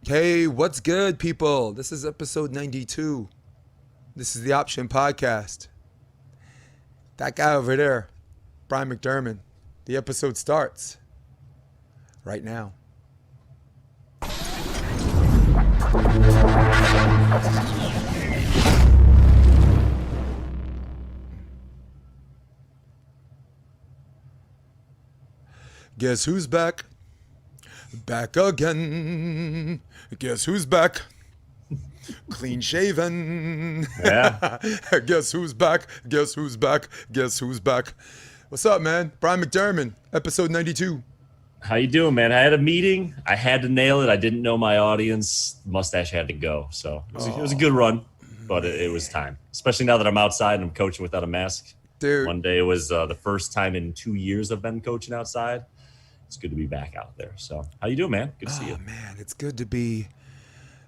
Hey, what's good, people? This is episode 92. This is the Option Podcast. That guy over there, Bryan McDermand. The episode starts right now. Guess who's back? Back again. Guess who's back? Clean shaven. Yeah. Guess who's back? Guess who's back? Guess who's back? What's up, man? Bryan McDermand, episode 92. How you doing, man? I had a meeting. I had to nail it. I didn't know my audience. Mustache had to go. So it was a good run, but it was time. Especially now that I'm outside and I'm coaching without a mask. Dude. One day was the first time in 2 years I've been coaching outside. It's good to be back out there. So how you doing, man? Good to see you. Oh, man, it's good to be,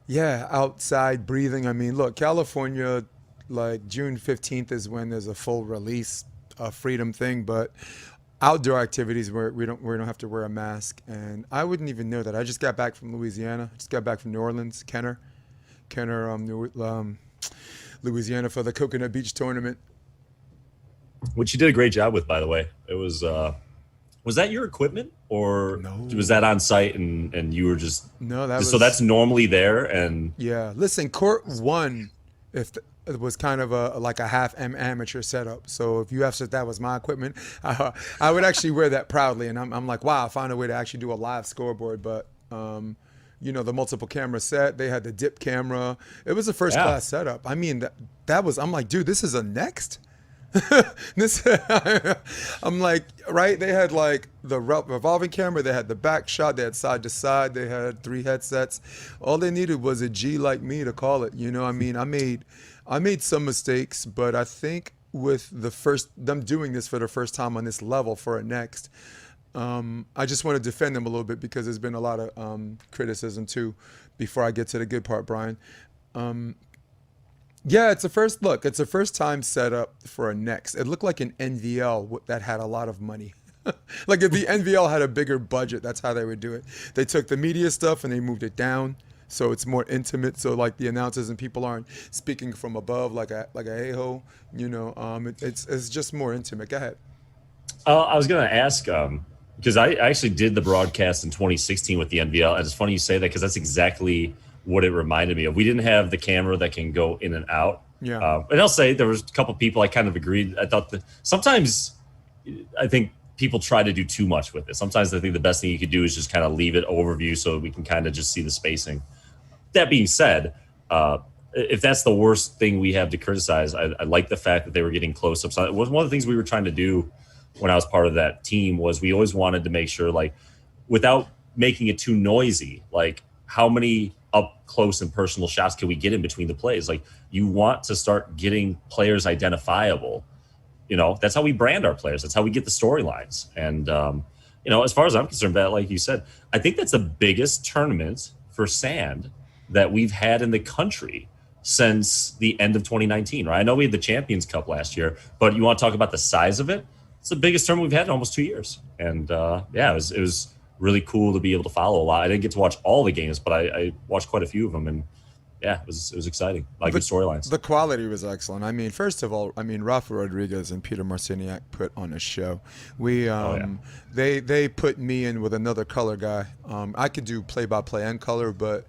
outside breathing. I mean, look, California, like June 15th is when there's a full release freedom thing, but outdoor activities where we don't have to wear a mask. And I wouldn't even know that. I just got back from Louisiana. I just got back from New Orleans, Kenner, Louisiana for the Coconut Beach tournament. Which you did a great job with, by the way. It was that your equipment, or No. was that on site and you were just No, that was so that's normally there and yeah. Listen, court one, it was kind of like a half amateur setup. So if you have said that was my equipment, I would actually wear that proudly. And I'm like, wow, I found a way to actually do a live scoreboard. But the multiple camera set, they had the dip camera. It was a first class setup. I mean, that was. I'm like, dude, this is a Next. This, I'm like, right? They had like the revolving camera, they had the back shot, they had side to side, they had 3 headsets. All they needed was a G like me to call it. I mean, I made some mistakes, but I think with them doing this for the first time on this level for a Next, I just want to defend them a little bit because there's been a lot of criticism too. Before I get to the good part, Bryan. Yeah, it's a first time setup for a Next. It looked like an NVL that had a lot of money. Like if the NVL had a bigger budget, that's how they would do it. They took the media stuff and they moved it down, so it's more intimate. So like the announcers and people aren't speaking from above like a hey-ho. It's just more intimate. Go ahead. I was going to ask, because I actually did the broadcast in 2016 with the NVL. And it's funny you say that because that's exactly what it reminded me of. We didn't have the camera that can go in and out. Yeah. And I'll say there was a couple people I kind of agreed. I thought that sometimes I think people try to do too much with it. Sometimes I think the best thing you could do is just kind of leave it overview so we can kind of just see the spacing. That being said, if that's the worst thing we have to criticize, I like the fact that they were getting close-ups. It was one of the things we were trying to do when I was part of that team was we always wanted to make sure, like, without making it too noisy, like how many up close and personal shots can we get in between the plays? Like you want to start getting players identifiable. That's how we brand our players. That's how we get the storylines. And, as far as I'm concerned, that, like you said, I think that's the biggest tournament for sand that we've had in the country since the end of 2019, right? I know we had the Champions Cup last year, but you want to talk about the size of it? It's the biggest tournament we've had in almost 2 years. And it was really cool to be able to follow a lot. I didn't get to watch all the games, but I watched quite a few of them, and it was exciting. Like good storylines. The quality was excellent. I mean, first of all, Rafa Rodriguez and Peter Marciniak put on a show. They put me in with another color guy. I could do play-by-play and color, but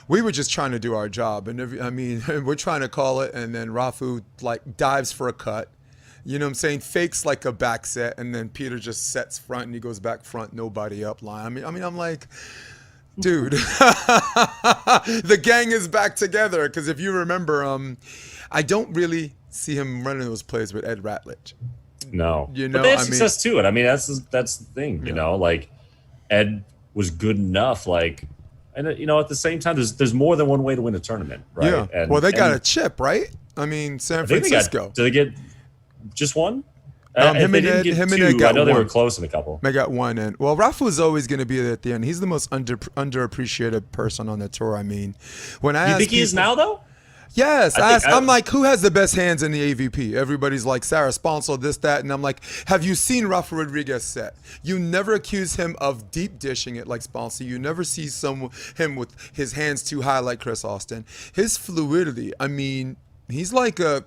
we were just trying to do our job. And we're trying to call it, and then Rafa like dives for a cut. You know what I'm saying? Fakes like a back set, and then Peter just sets front, and he goes back front, nobody up line. I'm like, dude, the gang is back together. Because if you remember, I don't really see him running those plays with Ed Ratledge. No, but they had success too. And that's the thing, like Ed was good enough, like, and at the same time, there's more than one way to win a tournament, right? Yeah. Well, they got a chip, right? San Francisco. Did they get just one? Him and Ed got I know one. They were close in a couple. They got one, and Rafa was always going to be there at the end. He's the most underappreciated person on the tour. When I think he is now, though? Yes, I think I'm like, who has the best hands in the AVP? Everybody's like, Sarah Sponcil, this, that. And I'm like, have you seen Rafa Rodriguez set? You never accuse him of deep dishing it like Sponcil. You never see him with his hands too high like Chris Austin. His fluidity, I mean, he's like an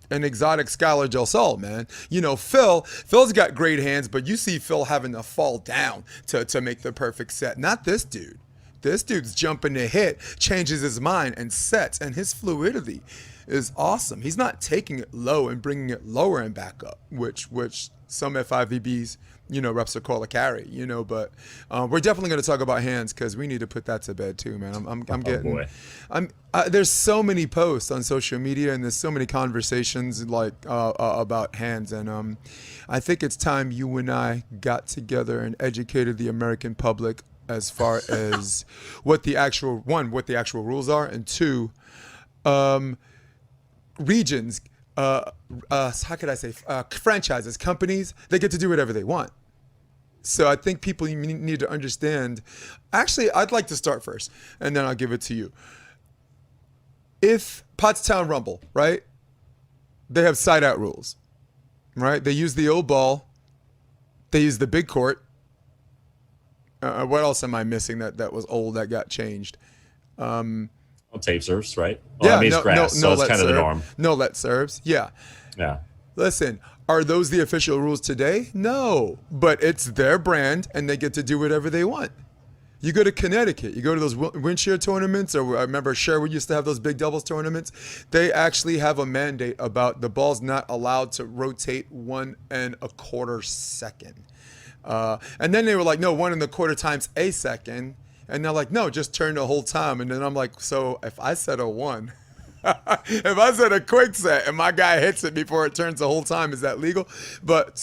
exotic Skylar Del Sol, man. You know, Phil's got great hands, but you see Phil having to fall down to make the perfect set. Not this dude. This dude's jumping to hit, changes his mind, and sets, and his fluidity is awesome. He's not taking it low and bringing it lower and back up, which some FIVBs, reps are call a carry, but we're definitely going to talk about hands because we need to put that to bed too, man. There's so many posts on social media and there's so many conversations like about hands, and I think it's time you and I got together and educated the American public as far as what the actual rules are, and two, regions, how could I say, franchises, companies, they get to do whatever they want. So I think people need to understand. Actually, I'd like to start first, and then I'll give it to you. If Pottstown Rumble, right, they have side-out rules, right? They use the old ball. They use the big court. What else am I missing that was old that got changed? Tape serves, right? Well, it's grass, so it's kind of the norm. No let serves, yeah. Yeah. Listen, are those the official rules today? No, but it's their brand, and they get to do whatever they want. You go to Connecticut, you go to those wind shear tournaments, or I remember Sherwood used to have those big doubles tournaments. They actually have a mandate about the ball's not allowed to rotate 1 1/4 second. And then they were like, no, 1 1/4 times a second. And they're like, no, just turn the whole time. And then I'm like, so if I set a 1, if I set a quick set and my guy hits it before it turns the whole time, is that legal? But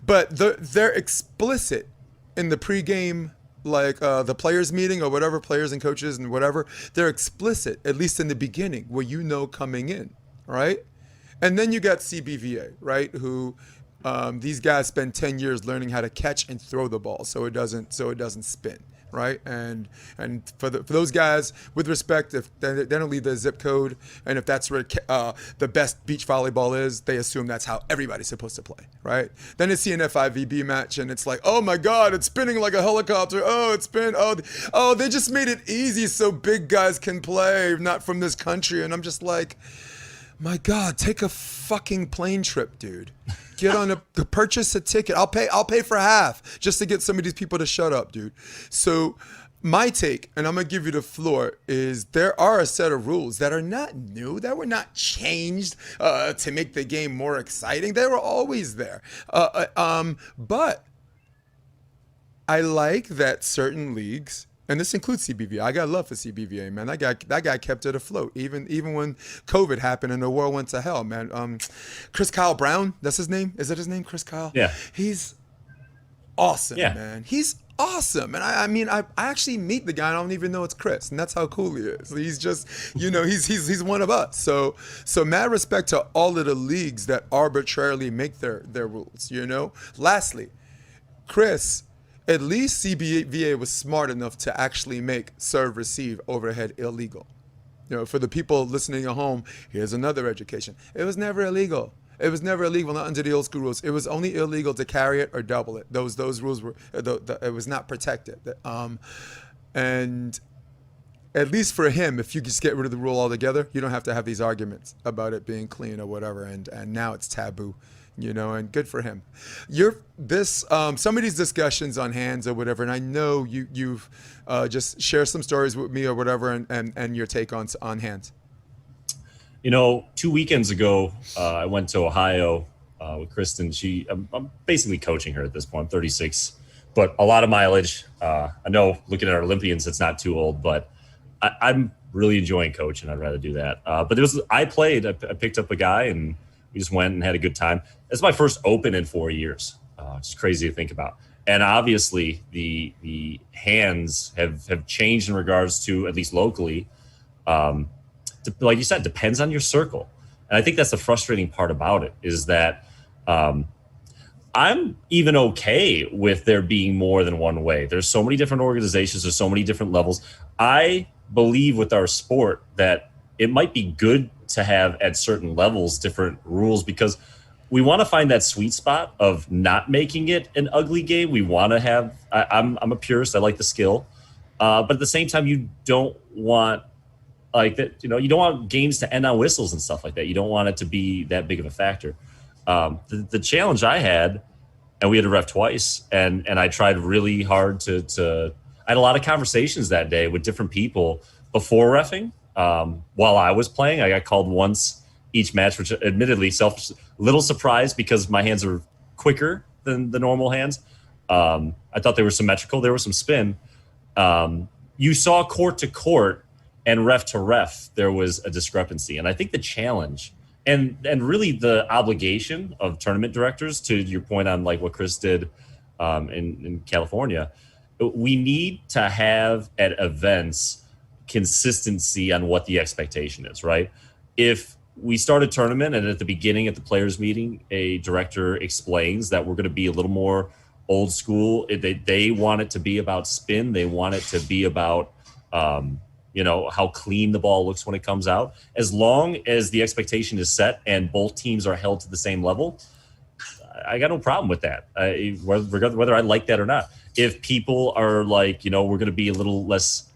they're explicit in the pregame, like the players meeting or whatever, players and coaches and whatever. They're explicit, at least in the beginning, where coming in, right? And then you got CBVA, right, who these guys spend 10 years learning how to catch and throw the ball so it doesn't spin, right? And for those guys, with respect, if they don't leave the zip code, and if that's where the best beach volleyball is, they assume that's how everybody's supposed to play, right? Then it's an FIVB match, and it's like, oh my God, it's spinning like a helicopter. Oh, it's spin. Oh, they just made it easy so big guys can play, not from this country. And I'm just like, my God, take a fucking plane trip, dude. Get on purchase a ticket. I'll pay for half just to get some of these people to shut up, dude. So my take, and I'm gonna give you the floor, is there are a set of rules that are not new, that were not changed to make the game more exciting. They were always there. But I like that certain leagues, and this includes CBVA. I got love for CBVA, man. That guy kept it afloat, even when COVID happened and the world went to hell, man. Chris Kyle Brown, that's his name. Is it his name, Chris Kyle? Yeah. He's awesome, man. He's awesome, and I actually meet the guy. I don't even know it's Chris, and that's how cool he is. He's just, he's one of us. So mad respect to all of the leagues that arbitrarily make their rules. Lastly, Chris. At least CBVA was smart enough to actually make serve receive overhead illegal. For the people listening at home, here's another education. It was never illegal. It was never illegal, not under the old school rules. It was only illegal to carry it or double it. Those rules were, it was not protected. And at least for him, if you just get rid of the rule altogether, you don't have to have these arguments about it being clean or whatever. And now it's taboo. And good for him. Some of these discussions on hands or whatever, and I know you've just share some stories with me or whatever, and your take on hands. 2 weekends ago, I went to Ohio with Kristen. I'm basically coaching her at this point. I'm 36, but a lot of mileage. I know looking at our Olympians, it's not too old, but I'm really enjoying coaching. I'd rather do that. But I picked up a guy and we just went and had a good time. It's my first Open in 4 years. It's crazy to think about. And obviously the hands have changed in regards to, at least locally, like you said, depends on your circle. And I think that's the frustrating part about it, is that I'm even okay with there being more than one way. There's so many different organizations. There's so many different levels. I believe with our sport that it might be good to have at certain levels different rules, because we want to find that sweet spot of not making it an ugly game. We want to have, I'm a purist. I like the skill. But at the same time, you don't want like that, you don't want games to end on whistles and stuff like that. You don't want it to be that big of a factor. The challenge I had, and we had to ref twice, and I tried really hard to I had a lot of conversations that day with different people before reffing. While I was playing, I got called once each match, which admittedly little surprised because my hands are quicker than the normal hands. I thought they were symmetrical. There was some spin. You saw court to court and ref to ref, there was a discrepancy. And I think the challenge and really the obligation of tournament directors, to your point on like what Chris did in California, we need to have at events consistency on what the expectation is, right? If we start a tournament and at the beginning at the players meeting, a director explains that we're going to be a little more old school. They want it to be about spin. They want it to be about, how clean the ball looks when it comes out. As long as the expectation is set and both teams are held to the same level, I got no problem with that, whether I like that or not. If people are like, we're going to be a little less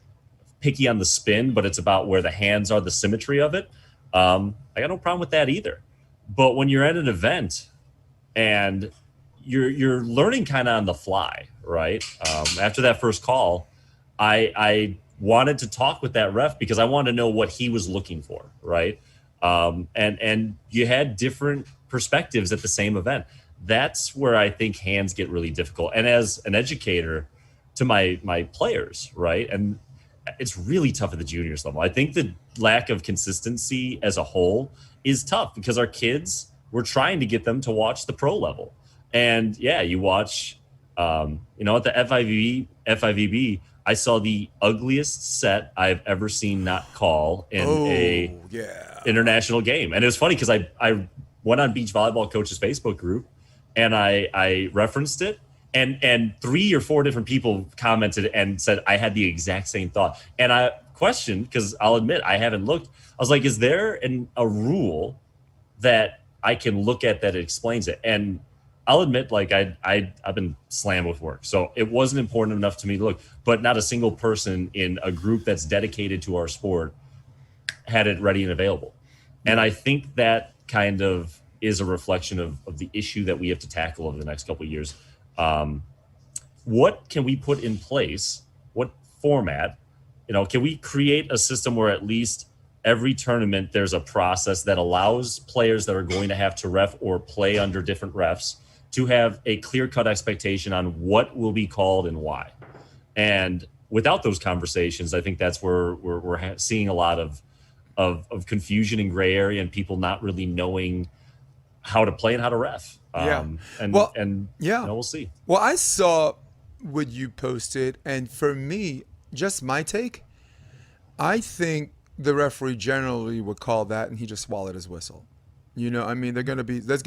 picky on the spin, but it's about where the hands are, the symmetry of it, I got no problem with that either. But when you're at an event and you're learning kind of on the fly, right? After that first call, I wanted to talk with that ref because I wanted to know what he was looking for, right? And you had different perspectives at the same event. That's where I think hands get really difficult. And as an educator to my players, right? And it's really tough at the juniors level. I think the lack of consistency as a whole is tough because our kids, we're trying to get them to watch the pro level. And yeah, you watch, at the FIVB, I saw the ugliest set I've ever seen not call in international game. And it was funny because I went on Beach Volleyball Coach's Facebook group and I referenced it. And 3 or 4 different people commented and said I had the exact same thought. And I questioned, because I'll admit I haven't looked. I was like, is there a rule that I can look at that explains it? And I'll admit, like I've been slammed with work, so it wasn't important enough to me to look. But not a single person in a group that's dedicated to our sport had it ready and available. And I think that kind of is a reflection of the issue that we have to tackle over the next couple of years. What can we put in place? What format? Can we create a system where at least every tournament there's a process that allows players that are going to have to ref or play under different refs to have a clear-cut expectation on what will be called and why? And without those conversations, I think that's where we're seeing a lot of confusion and gray area and people not really knowing how to play and how to ref. We'll see. Well, I saw what you posted, and for me, just my take, I think the referee generally would call that, and he just swallowed his whistle. There's going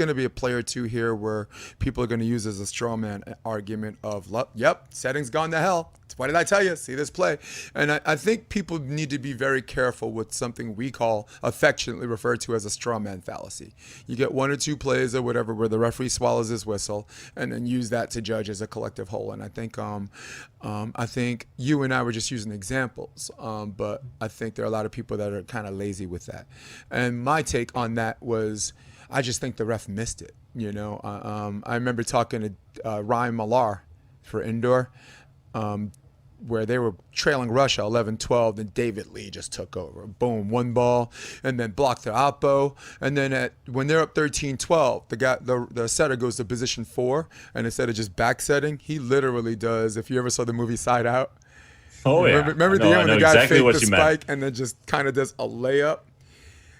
to be a play or two here where people are going to use as a straw man argument of, yep, setting's gone to hell. What did I tell you? See this play. And I think people need to be very careful with something we call, affectionately referred to as a straw man fallacy. You get 1 or 2 plays or whatever where the referee swallows his whistle and then use that to judge as a collective whole. And I think you and I were just using examples, but I think there are a lot of people that are kind of lazy with that. And my take on that was, I just think the ref missed it. I remember talking to Ryan Millar for indoor, where they were trailing Russia 11-12, and David Lee just took over. Boom, 1 ball, and then blocked the oppo. And then when they're up 13-12, the setter goes to position 4, and instead of just back setting, he literally does, if you ever saw the movie Side Out. Oh, yeah. Remember the end when the guy faked the spike and then just kind of does a layup?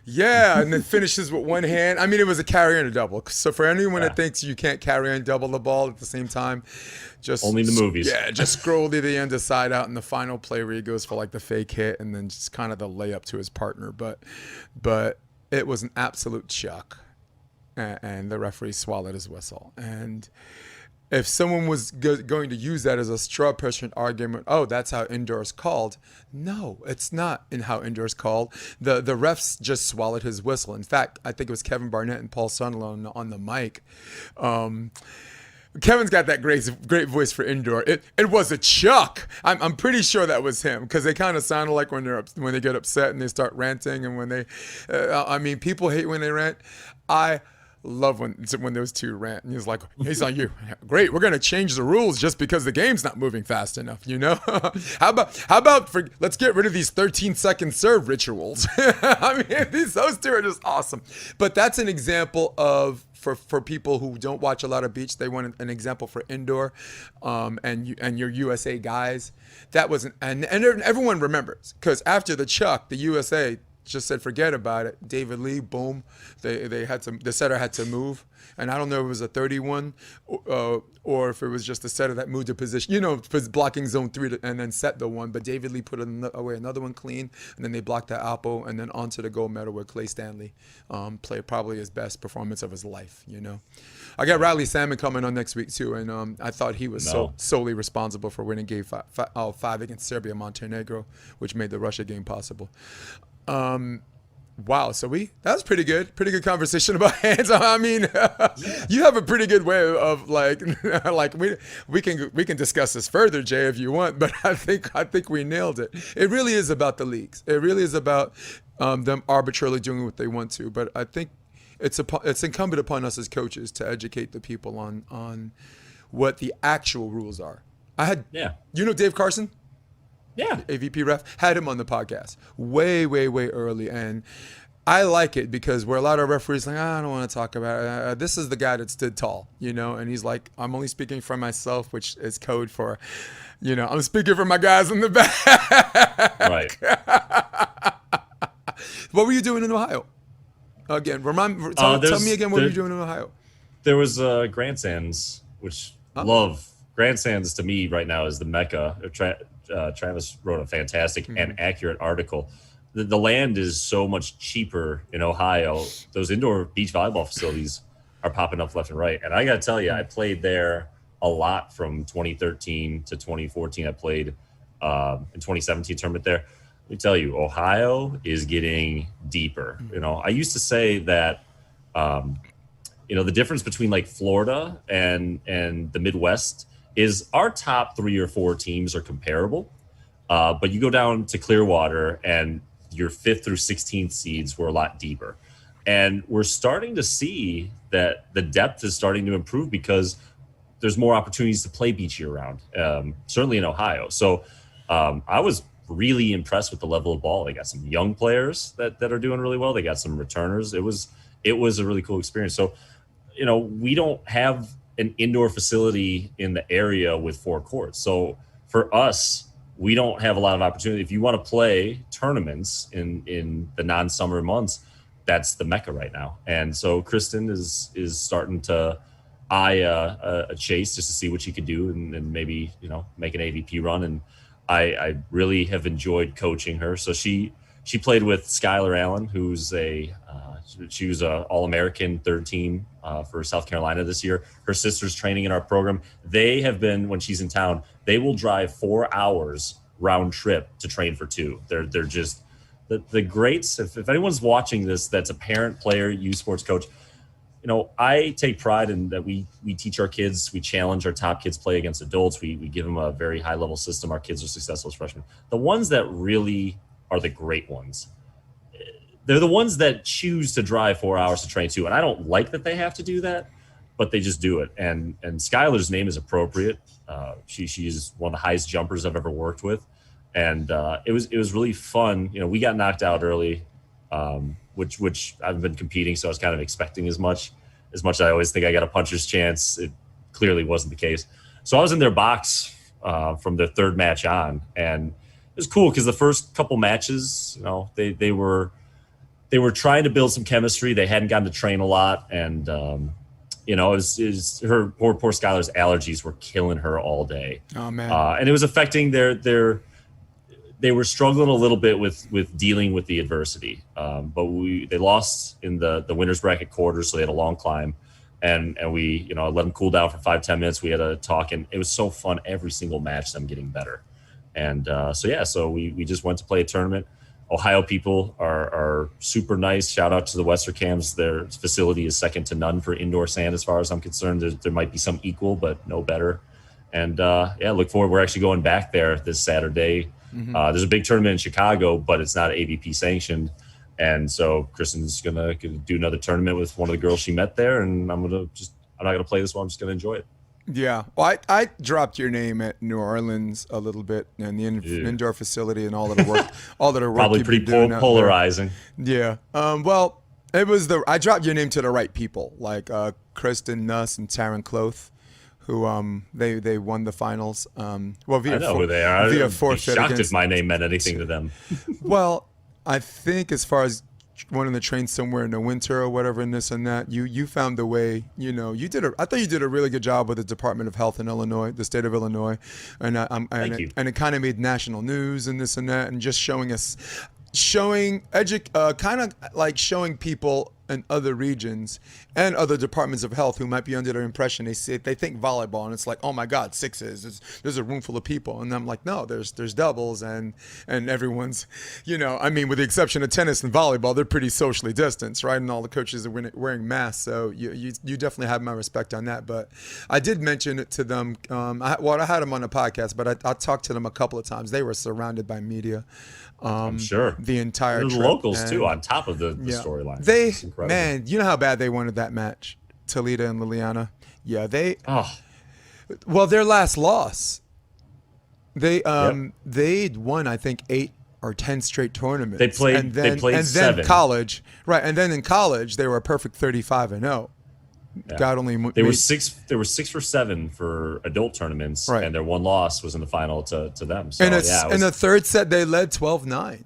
Yeah, and then finishes with one hand. I mean, it was a carry and a double. So for anyone that thinks you can't carry and double the ball at the same time, just only in the movies. Yeah, just scroll to the end of Side Out in the final play where he goes for like the fake hit and then just kind of the layup to his partner. But it was an absolute chuck, and the referee swallowed his whistle. And if someone was going to use that as a straw person argument, oh, that's how indoor is called. No, it's not in how indoor is called. The refs just swallowed his whistle. In fact, I think it was Kevin Barnett and Paul Sunderland on the mic. Kevin's got that great voice for indoor. It was a chuck. I'm pretty sure that was him because they kind of sound like when they get upset and they start ranting, and when they, people hate when they rant. I love when those two rant, and he's like, you great, we're gonna change the rules just because the game's not moving fast enough, how about let's get rid of these 13-second serve rituals. Those two are just awesome. But that's an example of, for people who don't watch a lot of beach, they want an example for indoor, and your USA guys. That wasn't, and everyone remembers, because after the chuck, the USA just said forget about it. David Lee, boom, the setter had to move, and I don't know if it was a 31 or if it was just the setter that moved the position, blocking zone 3 and then set the one. But David Lee put away another one clean, and then they blocked the apple, and then onto the gold medal where Clay Stanley played probably his best performance of his life. I got Riley Salmon coming on next week too, and I thought he was solely responsible for winning game 5 against Serbia Montenegro, which made the Russia game possible. Wow, so that was pretty good conversation about hands. You have a pretty good way of we can discuss this further, Jay, if you want, but I think we nailed it. It really is about the leagues. It really is about them arbitrarily doing what they want to. But I think it's incumbent upon us as coaches to educate the people on what the actual rules are. Dave Carson? Yeah. AVP ref, had him on the podcast way early, and I like it because where a lot of referees like, I don't want to talk about it. This is the guy that stood tall, and he's like, I'm only speaking for myself, which is code for, I'm speaking for my guys in the back. Right. What were you doing in Ohio? Again, tell me again what were you doing in Ohio? There was Grandstands, which love. Grandstands to me right now is the mecca. Travis wrote a fantastic and accurate article. The land is so much cheaper in Ohio. Those indoor beach volleyball facilities are popping up left and right. And I got to tell you, I played there a lot from 2013 to 2014. I played in 2017 tournament there. Let me tell you, Ohio is getting deeper. I used to say that, the difference between like Florida and the Midwest is our top 3 or 4 teams are comparable, but you go down to Clearwater and your 5th through 16th seeds were a lot deeper. And we're starting to see that the depth is starting to improve because there's more opportunities to play beach year round, certainly in Ohio. So I was really impressed with the level of ball. They got some young players that are doing really well. They got some returners. It was a really cool experience. So, we don't have an indoor facility in the area with 4 courts. So for us, we don't have a lot of opportunity. If you want to play tournaments in the non-summer months, that's the mecca right now. And so Kristen is starting to eye a chase just to see what she could do and maybe, make an AVP run. And I really have enjoyed coaching her. So she played with Skylar Allen, who's she was a All-American 3rd team for South Carolina this year. Her sister's training in our program. They have been, when she's in town, they will drive 4 hours round trip to train for 2. They're just the greats. If anyone's watching this, that's a parent, player, youth sports coach, I take pride in that we teach our kids, we challenge our top kids play against adults. We give them a very high level system. Our kids are successful as freshmen. The ones that really are the great ones, they're the ones that choose to drive 4 hours to train too. And I don't like that they have to do that, but they just do it. And Skylar's name is appropriate. She is one of the highest jumpers I've ever worked with. And it was really fun. We got knocked out early, which I've been competing. So I was kind of expecting as much as I always think I got a puncher's chance. It clearly wasn't the case. So I was in their box from their 3rd match on, and it was cool because the first couple matches, they were trying to build some chemistry. They hadn't gotten to train a lot. And, her poor Skylar's allergies were killing her all day. Oh, man. And it was affecting they were struggling a little bit with dealing with the adversity. But they lost in the winner's bracket quarters, so they had a long climb. and we let them cool down for 5-10 minutes. We had a talk, and it was so fun. Every single match, them getting better. And so we just went to play a tournament. Ohio people are super nice. Shout out to the Westercams. Their facility is second to none for indoor sand as far as I'm concerned. There might be some equal, but no better. And look forward. We're actually going back there this Saturday. There's a big tournament in Chicago, but it's not AVP sanctioned. And so Kristen's gonna do another tournament with one of the girls she met there, and I'm not gonna play this one. I'm just gonna enjoy it. Yeah, well, I dropped your name at New Orleans a little bit, and the indoor facility and all of the work, Probably pretty polarizing. Yeah. Well, it was I dropped your name to the right people, like Kristen Nuss and Taryn Kloth, who they won the finals. Well, via I know who they are. Via I'd be forfeit shocked against, if my name meant anything to them. Well, I think as far as wanting to train somewhere in the winter or whatever and this and that, you found a way. I thought you did a really good job with the Department of Health in Illinois, the state of Illinois, and and it kind of made national news and this and that, and just showing people in other regions and other departments of health who might be under the impression they think volleyball, and it's like, oh my God, sixes. There's a room full of people, and I'm like, no, there's doubles, and everyone's, with the exception of tennis and volleyball, they're pretty socially distanced, right? And all the coaches are wearing masks, so you definitely have my respect on that. But I did mention it to them. I had them on the podcast, but I talked to them a couple of times. They were surrounded by media. I'm sure the entire trip. Locals too, on top of the storyline. Man, you know how bad they wanted that match, Toledo and Liliana. Yeah, well, their last loss, they'd won, I think, 8 or 10 straight tournaments. They played 7. Then college, right? And then in college, they were a perfect 35-0. Yeah. God only they were 6 for 7 for adult tournaments, right. And their one loss was in the final to them. So, in the third set, they led 12-9.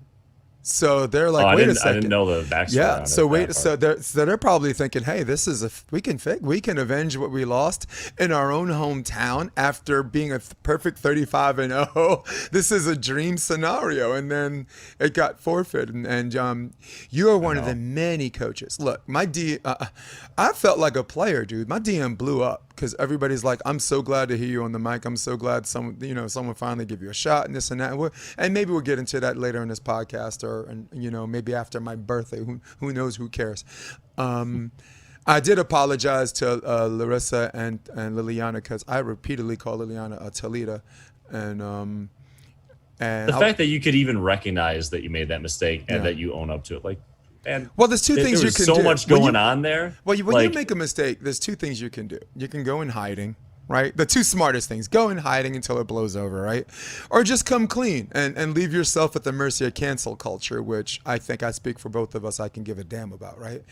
So they're like, wait a second. I didn't know the backstory. Yeah. So they're probably thinking, hey, this is we can avenge what we lost in our own hometown after being a perfect 35-0. This is a dream scenario, and then it got forfeited. And you are one of the many coaches. Look, I felt like a player, dude. My DM blew up. Because everybody's like, I'm so glad to hear you on the mic. I'm so glad someone finally give you a shot and this and that. And maybe we'll get into that later in this podcast, or maybe after my birthday. Who knows? Who cares? I did apologize to Larissa and Liliana, because I repeatedly call Liliana a Toledo, and the fact that you could even recognize that you made that mistake and that you own up to it, like. And there's two things you can do. So much going on there. Well, when you make a mistake, there's two things you can do. You can go in hiding, right? The two smartest things: go in hiding until it blows over, right? Or just come clean and leave yourself at the mercy of cancel culture, which I think I speak for both of us. I can give a damn about, right?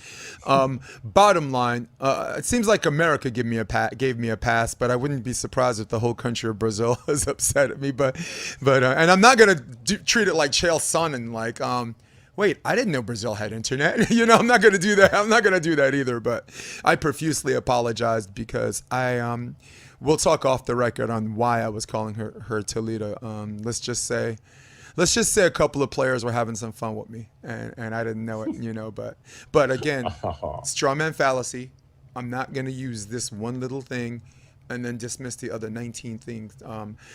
Bottom line, it seems like America gave me a pass, but I wouldn't be surprised if the whole country of Brazil is upset at me. But and I'm not gonna treat it like Chael Sonnen, like wait, I didn't know Brazil had internet. I'm not going to do that. I'm not going to do that either. But I profusely apologized, because we'll talk off the record on why I was calling her Toledo. Let's just say a couple of players were having some fun with me, and I didn't know it. But again, strawman fallacy. I'm not going to use this one little thing and then dismiss the other 19 things.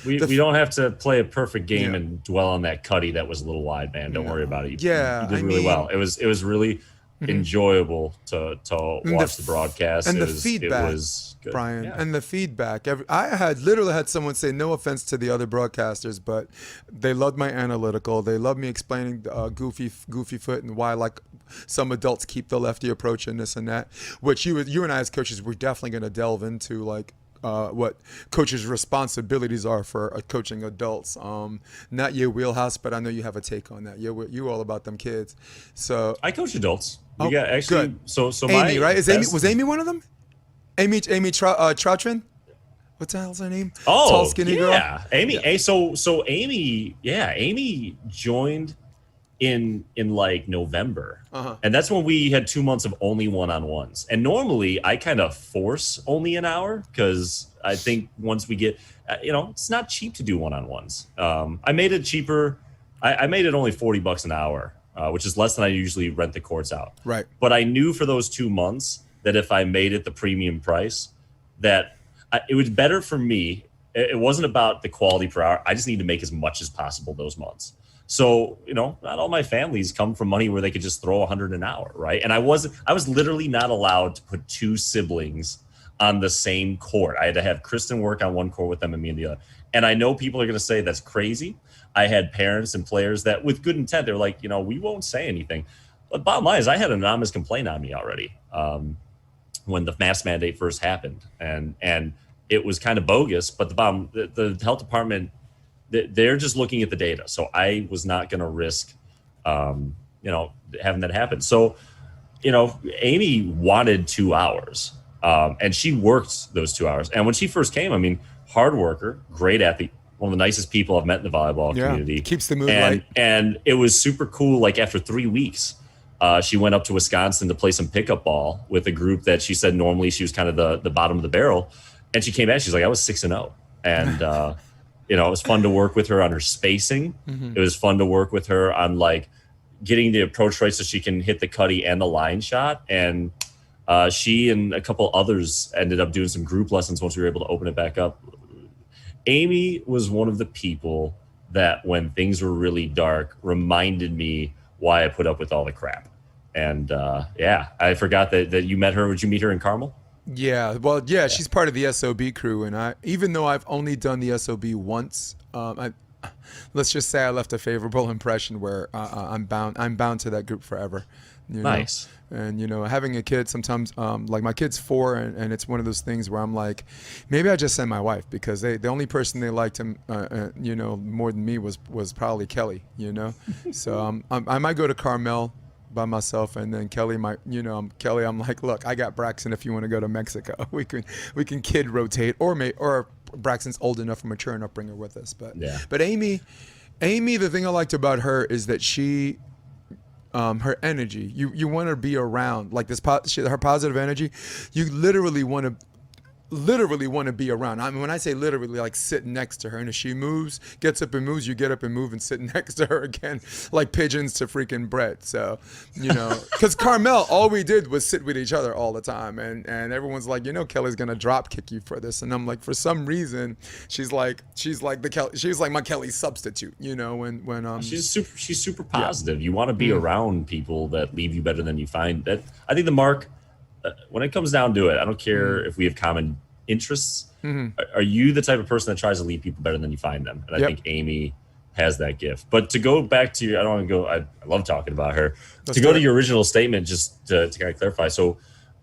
We don't have to play a perfect game and dwell on that cutty that was a little wide, man. Don't worry about it. You did really well. It was really enjoyable to watch the broadcast. And the feedback, it was good. Bryan, and the feedback. I had literally had someone say, no offense to the other broadcasters, but they loved my analytical. They loved me explaining goofy foot and why, like, some adults keep the lefty approach and this and that, which you and I as coaches, we're definitely going to delve into, like, what coaches' responsibilities are for coaching adults. Not your wheelhouse, but I know you have a take on that. You're all about them kids. So I coach adults. Actually, good. So Amy, right? Was Amy one of them? Amy Troutman? What the hell's her name? Oh, tall, skinny girl. Yeah, Amy. Yeah. So Amy. Yeah, Amy joined in like November, and that's when we had 2 months of only one-on-ones. And normally I kind of force only an hour, because I think once we get, it's not cheap to do one-on-ones. I made it cheaper. I made it only $40 an hour, which is less than I usually rent the courts out. Right. But I knew for those 2 months that if I made it the premium price, that it was better for me. It wasn't about the quality per hour. I just need to make as much as possible those months. So, not all my families come from money where they could just throw 100 an hour, right? And I was literally not allowed to put two siblings on the same court. I had to have Kristen work on one court with them and me on the other. And I know people are going to say that's crazy. I had parents and players that, with good intent, they're like, we won't say anything. But bottom line is, I had an anonymous complaint on me already when the mask mandate first happened, and it was kind of bogus. But the health department, they're just looking at the data. So I was not going to risk, having that happen. So, Amy wanted 2 hours, and she worked those 2 hours. And when she first came, hard worker, great athlete, one of the nicest people I've met in the volleyball community. Keeps the mood light. And it was super cool. Like after 3 weeks, she went up to Wisconsin to play some pickup ball with a group that she said normally she was kind of the bottom of the barrel. And she came back, she's like, I was 6-0. And, it was fun to work with her on her spacing. Mm-hmm. It was fun to work with her on like getting the approach right so she can hit the cutty and the line shot. And she and a couple others ended up doing some group lessons once we were able to open it back up. Amy was one of the people that when things were really dark reminded me why I put up with all the crap. And I forgot that you met her. Would you meet her in Carmel? Yeah, well, yeah, she's part of the SOB crew, and even though I've only done the SOB once, let's just say I left a favorable impression where I'm bound to that group forever. Nice. And having a kid sometimes, like my kid's 4, and it's one of those things where I'm like, maybe I just send my wife, because the only person they liked him, more than me was probably Kelly. So I might go to Carmel by myself, and then Kelly might, Kelly, I'm like, look, I got Braxton if you want to go to Mexico. We can kid rotate, or Braxton's old enough or mature enough, bring her with us. But Amy, the thing I liked about her is that she, her energy, you want to be around, like her positive energy, you literally want to be around. When I say literally, like sit next to her, and if she gets up and moves, you get up and move and sit next to her again, like pigeons to freaking bread. So, because Carmel, all we did was sit with each other all the time, and everyone's like, Kelly's gonna drop kick you for this, and I'm like, for some reason, she's like my Kelly substitute, when she's super positive. Yeah. You want to be around people that leave you better than you find. That I think the mark. When it comes down to it, I don't care if we have common interests. Mm-hmm. Are you the type of person that tries to leave people better than you find them? And I think Amy has that gift. But to go back to I don't want to go. I love talking about her. To go to your original statement, just to kind of clarify. So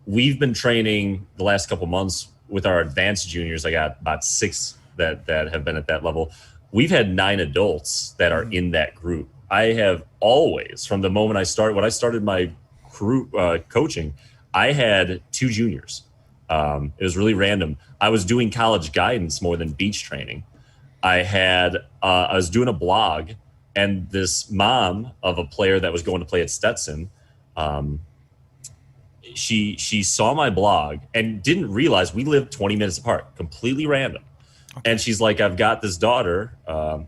we've been training the last couple months with our advanced juniors. I got about 6 that have been at that level. We've had 9 adults that are in that group. I have always, from the moment when I started my crew coaching, I had 2 juniors. It was really random. I was doing college guidance more than beach training. I was doing a blog, and this mom of a player that was going to play at Stetson, she saw my blog and didn't realize we lived 20 minutes apart, completely random. Okay. And she's like, I've got this daughter,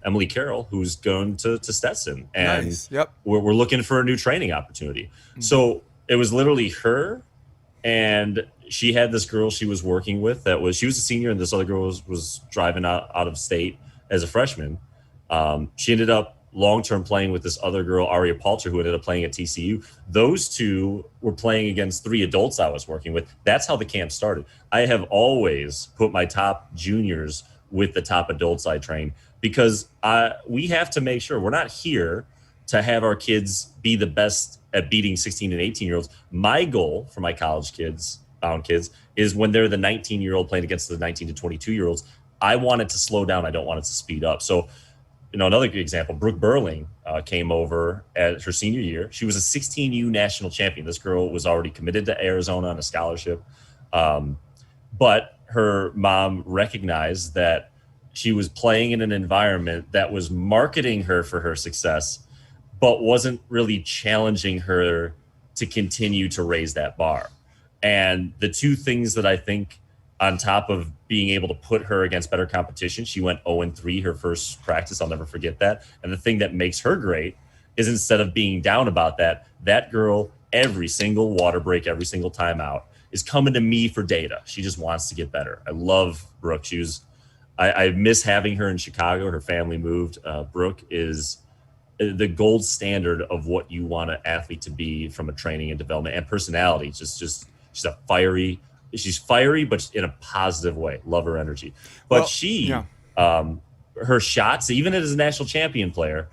Emily Carroll, who's going to Stetson, and nice. Yep. we're looking for a new training opportunity. Mm-hmm. So it was literally her. And she had this girl she was working with she was a senior, and this other girl was driving out of state as a freshman. She ended up long-term playing with this other girl, Aria Palter, who ended up playing at TCU. Those 2 were playing against 3 adults I was working with. That's how the camp started. I have always put my top juniors with the top adults I train, because we have to make sure we're not here to have our kids be the best at beating 16 and 18-year-olds. My goal for my college bound kids, is when they're the 19-year-old playing against the 19 to 22-year-olds, I want it to slow down. I don't want it to speed up. So, another good example, Brooke Burling came over at her senior year. She was a 16U national champion. This girl was already committed to Arizona on a scholarship. But her mom recognized that she was playing in an environment that was marketing her for her success, but wasn't really challenging her to continue to raise that bar. And the 2 things that I think, on top of being able to put her against better competition, she went 0-3 her first practice. I'll never forget that. And the thing that makes her great is, instead of being down about that girl, every single water break, every single timeout, is coming to me for data. She just wants to get better. I love Brooke. I miss having her in Chicago. Her family moved. Brooke is the gold standard of what you want an athlete to be from a training and development and personality. Just she's she's fiery, but in a positive way. Love her energy. But her shots, even as a national champion player,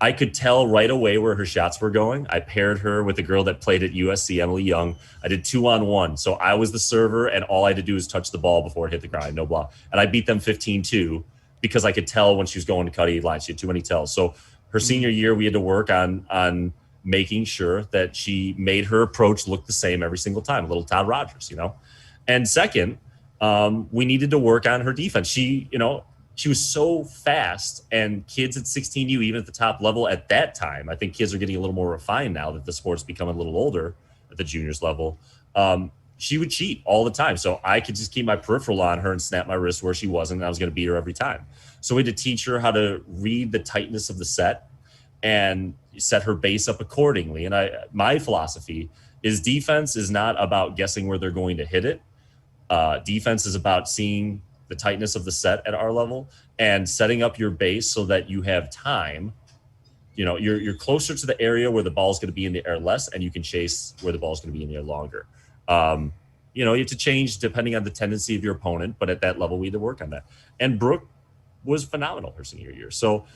I could tell right away where her shots were going. I paired her with a girl that played at USC, Emily Young. I did 2-on-1. So I was the server, and all I had to do was touch the ball before it hit the ground, no block. And I beat them 15-2 because I could tell when she was going to cut a line. She had too many tells. So her senior year, we had to work on making sure that she made her approach look the same every single time, a little Todd Rogers, And second, we needed to work on her defense. She was so fast, and kids at 16U, even at the top level at that time, I think kids are getting a little more refined now that the sport's becoming a little older at the juniors level. She would cheat all the time. So I could just keep my peripheral on her and snap my wrist where she wasn't, and I was going to beat her every time. So we had to teach her how to read the tightness of the set and set her base up accordingly. And my philosophy is defense is not about guessing where they're going to hit it. Defense is about seeing the tightness of the set at our level and setting up your base so that you have time. You're closer to the area where the ball is going to be in the air less, and you can chase where the ball is going to be in the air longer. You have to change depending on the tendency of your opponent, but at that level, we had to work on that. And Brooke was phenomenal her senior year. So,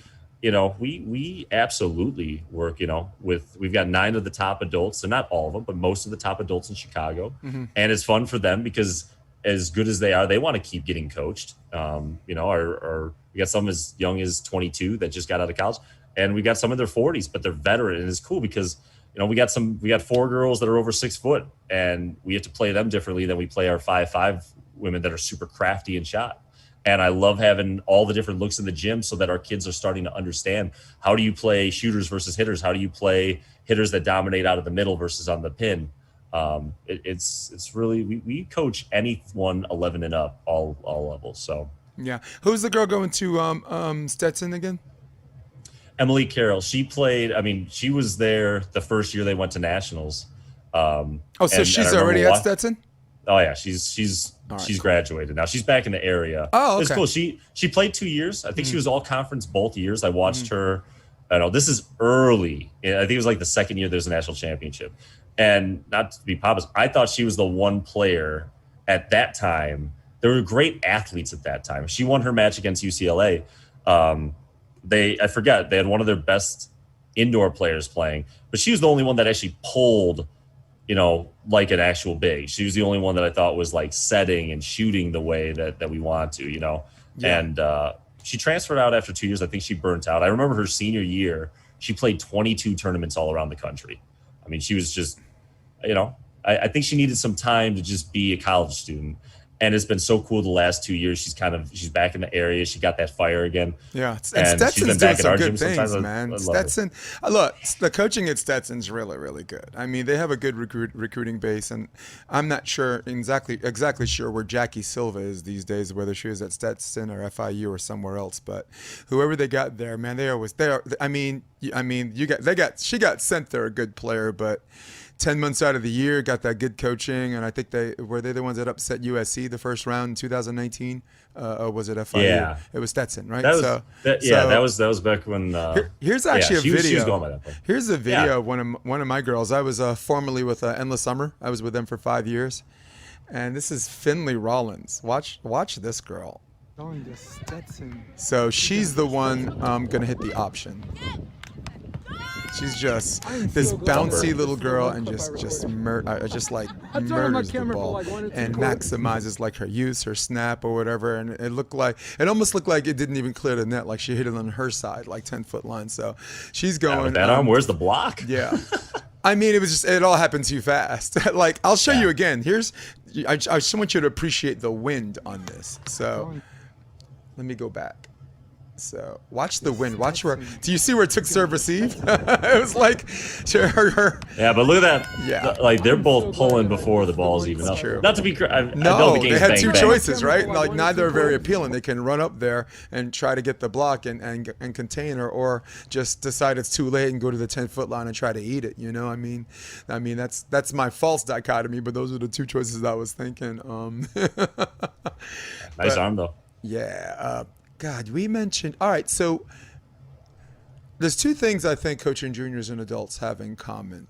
we absolutely work, we've got 9 of the top adults, so not all of them, but most of the top adults in Chicago. Mm-hmm. And it's fun for them because as good as they are, they want to keep getting coached. We got some as young as 22 that just got out of college, and we got some in their 40s, but they're veteran. And it's cool because, we got 4 girls that are over 6 foot, and we have to play them differently than we play our 5'5" women that are super crafty and shot. And I love having all the different looks in the gym so that our kids are starting to understand, how do you play shooters versus hitters? How do you play hitters that dominate out of the middle versus on the pin? It's really, we coach anyone 11 and up, all levels. So yeah. Who's the girl going to Stetson again? Emily Carroll. She played, she was there the first year they went to nationals. She's already at Stetson? Oh yeah, she's graduated now. She's back in the area. Oh, okay. It's cool. She played 2 years. I think she was all conference both years. I watched her. I don't know, this is early. I think it was like the second year there's a national championship. And not to be pompous, I thought she was the one player at that time. There were great athletes at that time. She won her match against UCLA. I forget, they had one of their best indoor players playing, but she was the only one that actually pulled, like an actual big. She was the only one that I thought was like setting and shooting the way that we want to, Yeah. And she transferred out after 2 years. I think she burnt out. I remember her senior year, she played 22 tournaments all around the country. She was just, I think she needed some time to just be a college student. And it's been so cool the last 2 years. She's back in the area. She got that fire again. Yeah, and Stetson's doing some good things, man. Stetson, look, the coaching at Stetson's really, really good. They have a good recruiting base, and I'm not sure exactly sure where Jackie Silva is these days, whether she was at Stetson or FIU or somewhere else. But whoever they got there, man, she got sent there a good player, but 10 months out of the year, got that good coaching, and I think they the ones that upset USC the first round in 2019, or was it FIU? Yeah, it was Stetson, right? That was back when. Here's actually a video. She was going by that point. Here's a video of one of my girls. I was formerly with Endless Summer. I was with them for 5 years, and this is Finley Rollins. Watch this girl. Going to Stetson. So she's the one going to hit the option. She's just this bouncy little girl and just murders the ball and maximizes like her use, her snap or whatever. And it almost looked like it didn't even clear the net, like she hit it on her side, like 10-foot line. So she's going. With that arm, where's the block? Yeah. It all happened too fast. Like, I'll show you again. I just want you to appreciate the wind on this. So let me go back. So watch the wind. Watch where. Do you see where it took serve receive? It was like, her. Yeah, but look at that. Yeah. Like they're both pulling before the ball's even up. true. Not to be, I know No, the they game's had bang, two bang. choices, right? Like neither are very appealing. They can run up there and try to get the block and contain her, or just decide it's too late and go to the 10-foot line and try to eat it. You know, I mean that's my false dichotomy. But those are the two choices I was thinking. Nice arm though. Yeah. God, we mentioned. All right, so there's two things I think coaching juniors and adults have in common.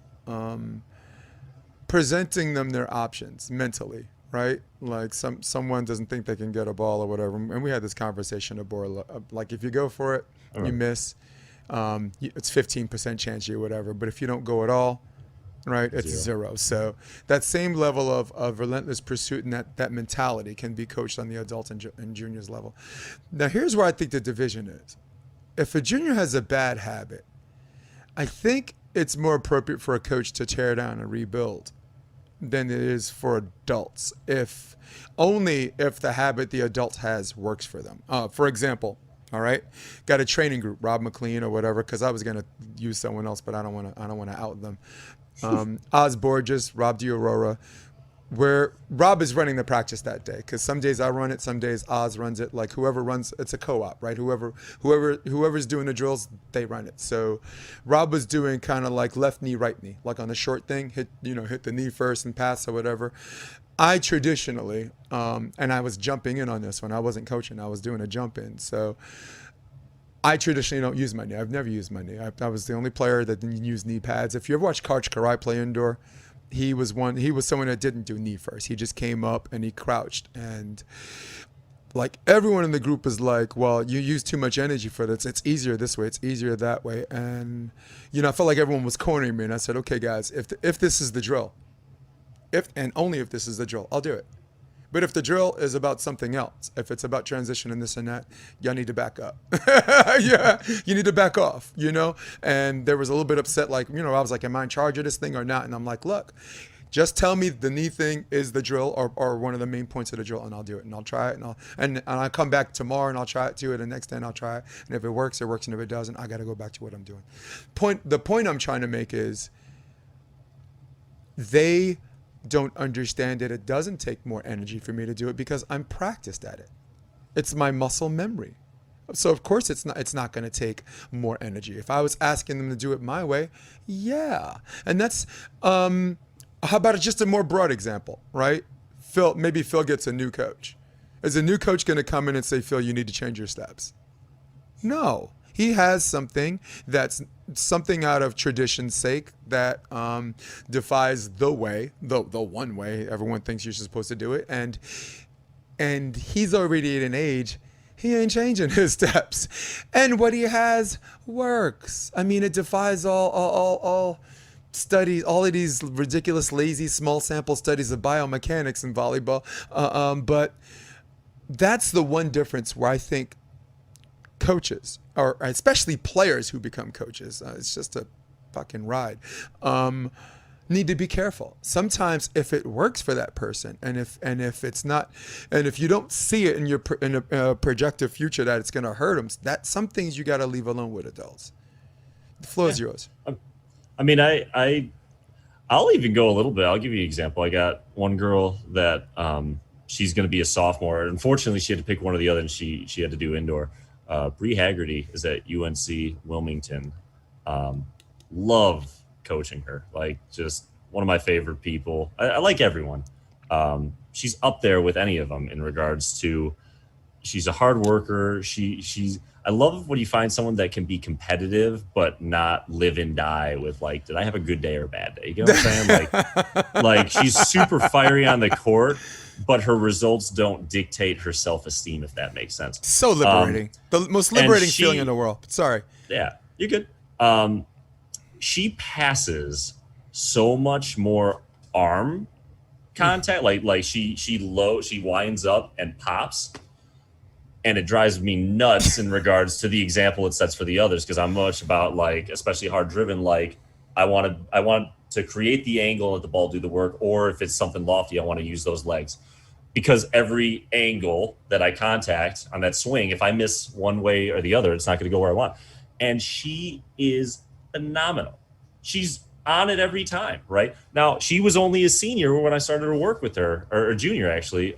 Presenting them their options mentally, right? Like someone doesn't think they can get a ball or whatever. And we had this conversation aboard. Like if you go for it, you miss. It's 15% chance you whatever. But if you don't go at all, right, it's zero. So that same level of relentless pursuit and that mentality can be coached on the adult and juniors level. Now, here's where I think the division is. If a junior has a bad habit, I think it's more appropriate for a coach to tear down and rebuild than it is for adults, only if the habit the adult has works for them. For example, all right, got a training group, Rob McLean or whatever, because I was going to use someone else, but I don't want to out them. Oz Borges, Rob DiAurora, where Rob is running the practice that day, because some days I run it, some days Oz runs it. Like whoever runs, it's a co-op, right? Whoever's doing the drills, they run it. So Rob was doing kind of like left knee, right knee, like on the short thing, hit the knee first and pass or whatever. I traditionally, and I was jumping in on this when I wasn't coaching, I was doing a jump in. So I traditionally don't use my knee. I've never used my knee. I was the only player that didn't use knee pads. If you ever watched Coach Karai play indoor, he was someone that didn't do knee first. He just came up and he crouched. And like everyone in the group is like, well, you use too much energy for this. It's easier this way. It's easier that way. And, I felt like everyone was cornering me. And I said, okay, guys, if this is the drill, and only if this is the drill, I'll do it. But if the drill is about something else, if it's about transition and this and that, y'all need to back up. Yeah, you need to back off, And there was a little bit upset, like, I was like, am I in charge of this thing or not? And I'm like, look, just tell me the knee thing is the drill or one of the main points of the drill, and I'll do it, and I'll try it, and I'll come back tomorrow and I'll try it too, and the next day I'll try it. And if it works, it works, and if it doesn't, I got to go back to what I'm doing. The point I'm trying to make is they don't understand that it doesn't take more energy for me to do it because I'm practiced at it. It's my muscle memory. So of course it's not going to take more energy. If I was asking them to do it my way, yeah. And that's how about just a more broad example, right? Maybe Phil gets a new coach. Is a new coach going to come in and say, Phil, you need to change your steps? No. He has something that's something out of tradition's sake that defies the way, the one way everyone thinks you're supposed to do it. And he's already at an age, he ain't changing his steps. And what he has works. I mean, it defies all studies, all of these ridiculous, lazy, small sample studies of biomechanics in volleyball. But that's the one difference where I think coaches, or especially players who become coaches, it's just a fucking ride, need to be careful. Sometimes if it works for that person, and if it's not, and if you don't see it in a projected future that it's going to hurt them, that some things you got to leave alone with adults. The floor is yours. I mean, I'll even go a little bit. I'll give you an example. I got one girl that she's going to be a sophomore. Unfortunately, she had to pick one or the other, and she had to do indoor. Bree Haggerty is at UNC Wilmington. Love coaching her. Like, just one of my favorite people. I like everyone. She's up there with any of them in regards to, she's a hard worker. I love when you find someone that can be competitive but not live and die with, like, did I have a good day or a bad day? You know what I'm saying? Like she's super fiery on the court, but her results don't dictate her self-esteem, if that makes sense. So liberating. The most liberating feeling in the world. Sorry. Yeah, you're good. She passes so much more arm contact. Like she winds up and pops. And it drives me nuts in regards to the example it sets for the others, because I'm much about, like, especially hard driven, like I want to create the angle and let the ball do the work, or if it's something lofty, I want to use those legs. because every angle that I contact on that swing, if I miss one way or the other, it's not going to go where I want. And she is phenomenal. She's on it every time, right? Now, she was only a senior when I started to work with her, or a junior actually,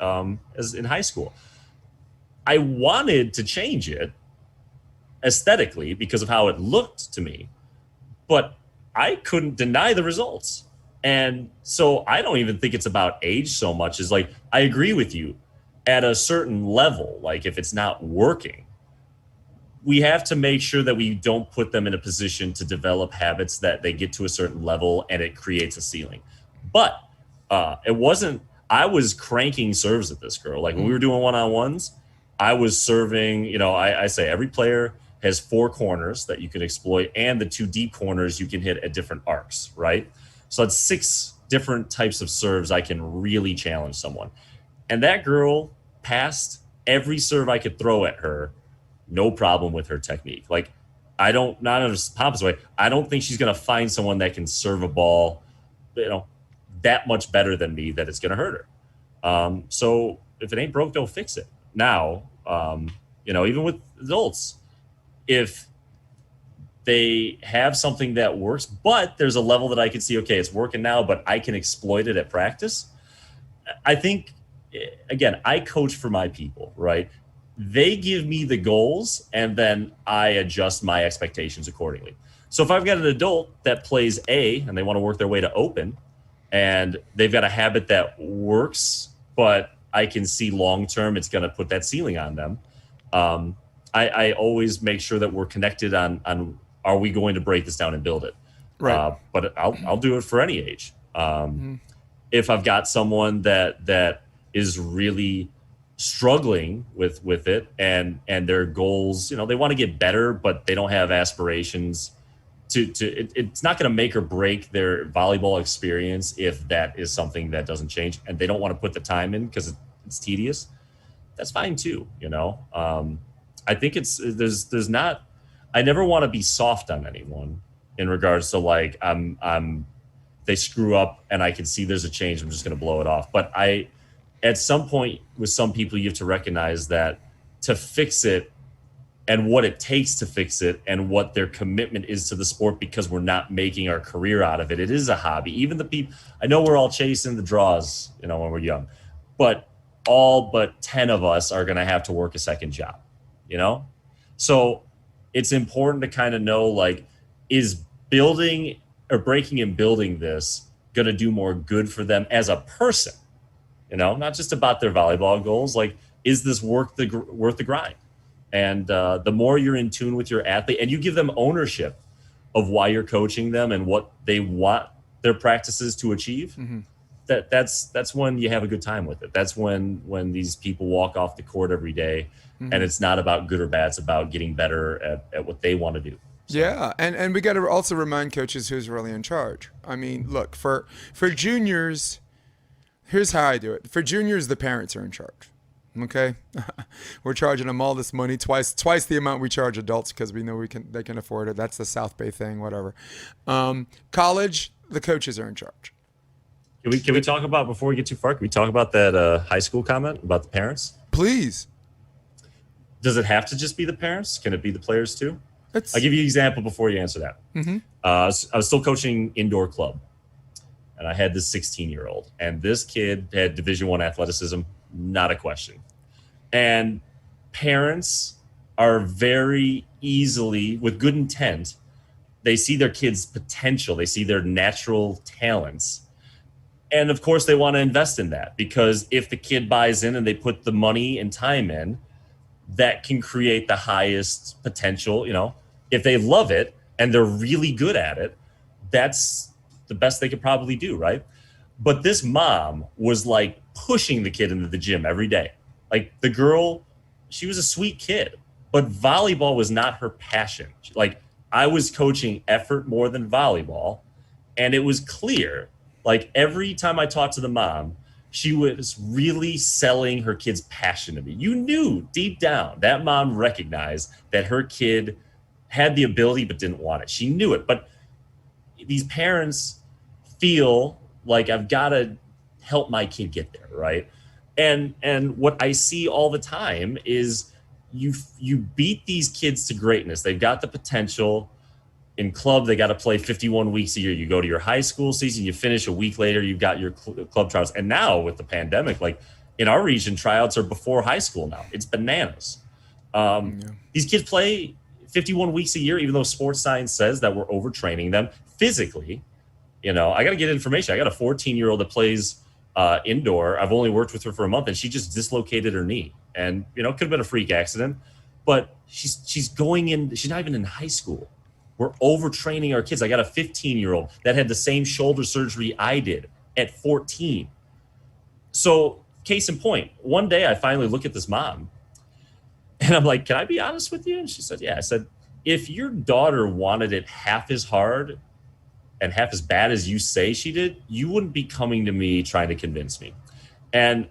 as in high school. I wanted to change it aesthetically because of how it looked to me, but I couldn't deny the results. And so I don't even think it's about age so much as like, I agree with you at a certain level. Like if it's not working, we have to make sure that we don't put them in a position to develop habits that they get to a certain level and it creates a ceiling. But it wasn't, I was cranking serves at this girl. Like when we were doing one-on-ones, I was serving, you know, I say every player has 4 corners that you can exploit, and the 2 deep corners you can hit at different arcs, right? So it's 6 different types of serves I can really challenge someone. And that girl passed every serve I could throw at her, no problem with her technique. Like, I don't, not in a pompous way, I don't think she's going to find someone that can serve a ball, you know, that much better than me that it's going to hurt her. So if it ain't broke, don't fix it. Now, you know, even with adults, if they have something that works, but there's a level that I can see, okay, it's working now, but I can exploit it at practice. I think, again, I coach for my people, right? They give me the goals, and then I adjust my expectations accordingly. So if I've got an adult that plays A and they want to work their way to open, and they've got a habit that works, but I can see long-term it's going to put that ceiling on them. I always make sure that we're connected on are we going to break this down and build it? Right. But I'll do it for any age. If I've got someone that is really struggling with it and their goals, you know, they want to get better, but they don't have aspirations it's not going to make or break their volleyball experience if that is something that doesn't change, and they don't want to put the time in because it's tedious. That's fine too, you know. I think there's not. I never want to be soft on anyone in regards to like they screw up and I can see there's a change. I'm just going to blow it off. But at some point with some people, you have to recognize that to fix it and what it takes to fix it and what their commitment is to the sport, because we're not making our career out of it. It is a hobby. Even the people, I know we're all chasing the draws, you know, when we're young, but all but 10 of us are going to have to work a second job, you know? So it's important to kind of know, like, is building or breaking and building this going to do more good for them as a person? You know, not just about their volleyball goals. Like, is this worth the grind? And the more you're in tune with your athlete and you give them ownership of why you're coaching them and what they want their practices to achieve, that's when you have a good time with it. That's when these people walk off the court every day, and it's not about good or bad. It's about getting better at what they want to do. So. Yeah, and we got to also remind coaches who's really in charge. I mean, look, for juniors, here's how I do it. For juniors, the parents are in charge. Okay, we're charging them all this money, twice the amount we charge adults, because we know they can afford it. That's the South Bay thing, whatever. College, the coaches are in charge. Can we talk about, before we get too far, can we talk about that high school comment about the parents? Please. Does it have to just be the parents? Can it be the players too? I'll give you an example before you answer that. I was still coaching indoor club, and I had this 16-year-old, and this kid had Division I athleticism, not a question. And parents are very easily, with good intent, they see their kids' potential, they see their natural talents. And of course, they want to invest in that, because if the kid buys in and they put the money and time in, that can create the highest potential. You know, if they love it and they're really good at it, that's the best they could probably do, right? But this mom was like pushing the kid into the gym every day. Like, the girl, she was a sweet kid, but volleyball was not her passion. Like, I was coaching effort more than volleyball, and it was clear. Like, every time I talked to the mom, she was really selling her kid's passion to me. You knew deep down that mom recognized that her kid had the ability but didn't want it. She knew it. But these parents feel like, I've got to help my kid get there, right? And what I see all the time is you beat these kids to greatness. They've got the potential. In club, they got to play 51 weeks a year. You go to your high school season, you finish a week later, you've got your club tryouts. And now with the pandemic, like in our region, tryouts are before high school now. It's bananas. These kids play 51 weeks a year, even though sports science says that we're overtraining them physically. I got to get information. I got a 14-year-old that plays indoor. I've only worked with her for a month, and she just dislocated her knee. And, it could have been a freak accident, but she's going in. She's not even in high school. We're overtraining our kids. I got a 15-year-old that had the same shoulder surgery I did at 14. So case in point, one day I finally look at this mom and I'm like, can I be honest with you? And she said, yeah. I said, if your daughter wanted it half as hard and half as bad as you say she did, you wouldn't be coming to me trying to convince me. And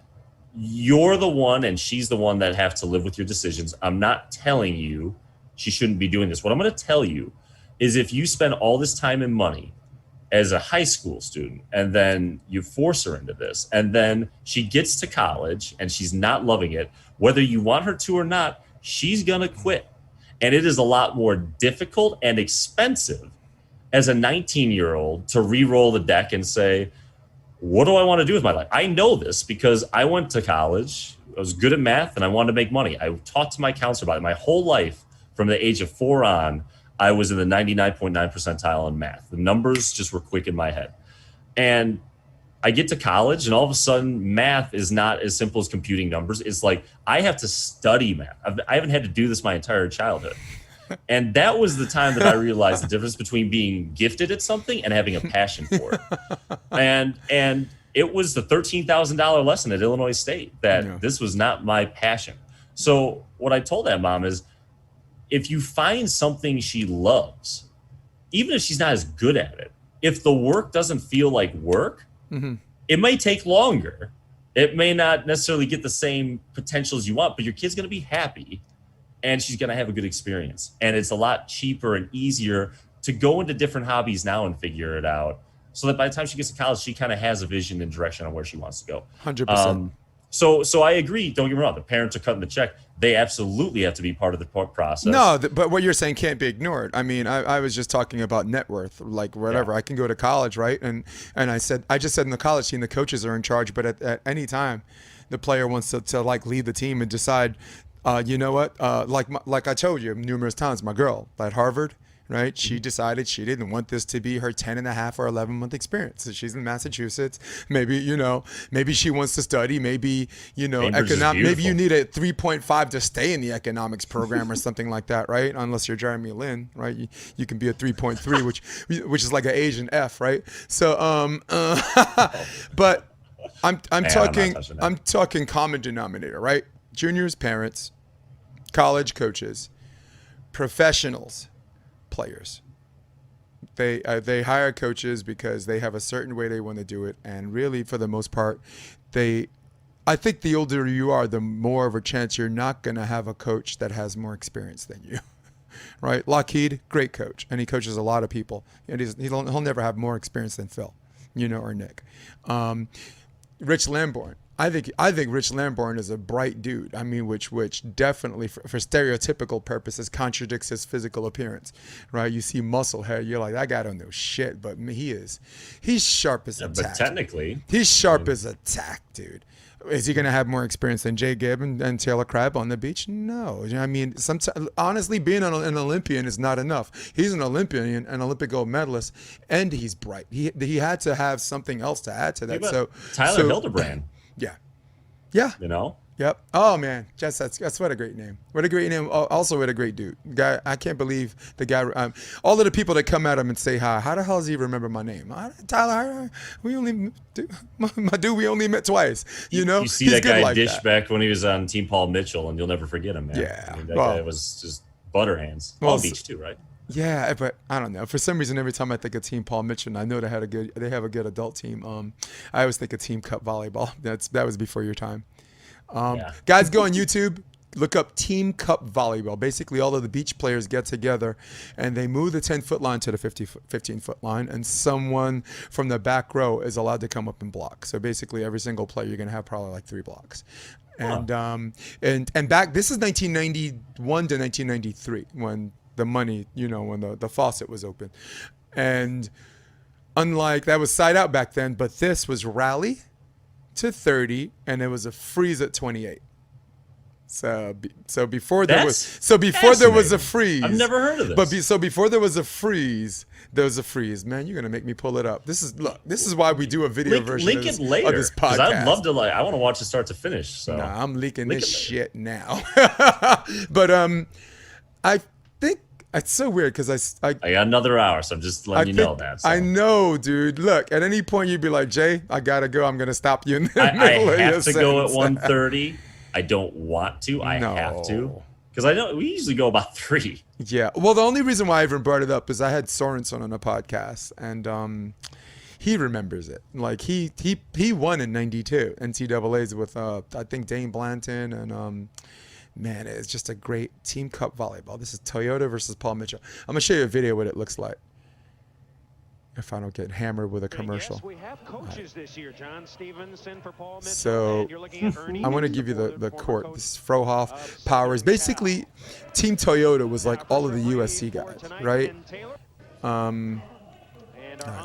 you're the one and she's the one that have to live with your decisions. I'm not telling you she shouldn't be doing this. What I'm going to tell you is if you spend all this time and money as a high school student and then you force her into this and then she gets to college and she's not loving it, whether you want her to or not, she's going to quit. And it is a lot more difficult and expensive as a 19-year-old to re-roll the deck and say, what do I want to do with my life? I know this because I went to college. I was good at math and I wanted to make money. I talked to my counselor about it. My whole life from the age of 4 on, I was in the 99.9 percentile in math. The numbers just were quick in my head. And I get to college and all of a sudden math is not as simple as computing numbers. It's like I have to study math. I haven't had to do this my entire childhood. And that was the time that I realized the difference between being gifted at something and having a passion for it. And it was the $13,000 lesson at Illinois State that this was not my passion. So what I told that mom is, if you find something she loves, even if she's not as good at it, if the work doesn't feel like work, it may take longer. It may not necessarily get the same potential as you want, but your kid's going to be happy and she's going to have a good experience. And it's a lot cheaper and easier to go into different hobbies now and figure it out so that by the time she gets to college, she kind of has a vision and direction on where she wants to go. 100%. So I agree. Don't get me wrong. The parents are cutting the check. They absolutely have to be part of the process. No, but what you're saying can't be ignored. I mean, I was just talking about net worth, like whatever. I can go to college, right? And I just said in the college team, the coaches are in charge. But at any time, the player wants to like lead the team and decide, you know what? Like I told you numerous times, my girl at Harvard. Right, she decided she didn't want this to be her 10 and a half or 11-month experience. So she's in Massachusetts. Maybe she wants to study. Maybe maybe you need a 3.5 to stay in the economics program or something like that, right? Unless you're Jeremy Lin, right? You can be a 3.3, which is like an Asian F, right? So, but I'm talking common denominator, right? Juniors, parents, college coaches, professionals. Players. They hire coaches because they have a certain way they want to do it, and really, for the most part, I think the older you are, the more of a chance you're not going to have a coach that has more experience than you. Right? Lockheed, great coach, and he coaches a lot of people, and he'll never have more experience than Phil, or Nick. Rich Lamborn. I think Rich Lamborn is a bright dude. I mean, which definitely for stereotypical purposes contradicts his physical appearance, right? You see muscle hair, you're like, that guy don't know shit, but he's sharp as a tack. But technically, he's sharp as a tack, dude. Is he going to have more experience than Jay Gibb and Taylor Crabb on the beach? No. I mean, sometimes, honestly, being an Olympian is not enough. He's an Olympian, an Olympic gold medalist, and he's bright. He had to have something else to add to that. Tyler Hildebrand. Yeah. Yep. Oh man, that's what a great name. What a great name. Also, what a great dude. Guy, I can't believe the guy. All of the people that come at him and say hi. How the hell does he remember my name? Tyler, we only met twice. You see that guy dish back when he was on Team Paul Mitchell, and you'll never forget him, man. Yeah. I mean, that guy was just butter hands. Long Beach too, right? Yeah, but I don't know. For some reason, every time I think of Team Paul Mitchell, I know they have a good adult team. I always think of Team Cup Volleyball. That was before your time. Guys, go on YouTube. look up Team Cup Volleyball. Basically, all of the beach players get together, and they move the 10-foot line to the 15-foot line, and someone from the back row is allowed to come up and block. So basically, every single player, you're going to have probably like 3 blocks. And and back, this is 1991 to 1993 when the money, when the faucet was open. And unlike, that was side out back then, but this was rally to 30, and it was a freeze at 28. So before there was a freeze. I've never heard of this. But before there was a freeze, Man, you're gonna make me pull it up. This is why we do a video version link it later, of this podcast. I'd love to. I want to watch it start to finish. So nah, I'm leaking this shit now. But I think it's so weird because I got another hour, so I'm just letting you know that. So. I know, dude. Look, at any point you'd be like, Jay, I gotta go. I'm gonna stop you in the middle of your have to go at sentence. 1:30. I don't want to. I have to. Because I know we usually go about 3. Yeah. Well, the only reason why I even brought it up is I had Sorensen on a podcast, and he remembers it. Like he won in '92 NCAA's with I think Dane Blanton, and man, it's just a great Team Cup volleyball. This is Toyota versus Paul Mitchell. I'm gonna show you a video of what it looks like. If I don't get hammered with a commercial. Yes, we have coaches this year. John Stevenson for Paul Mitchell. So I want to give you the court. This is Frohoff, Powers. Basically, Team Toyota was like all of the USC guys, right? All right,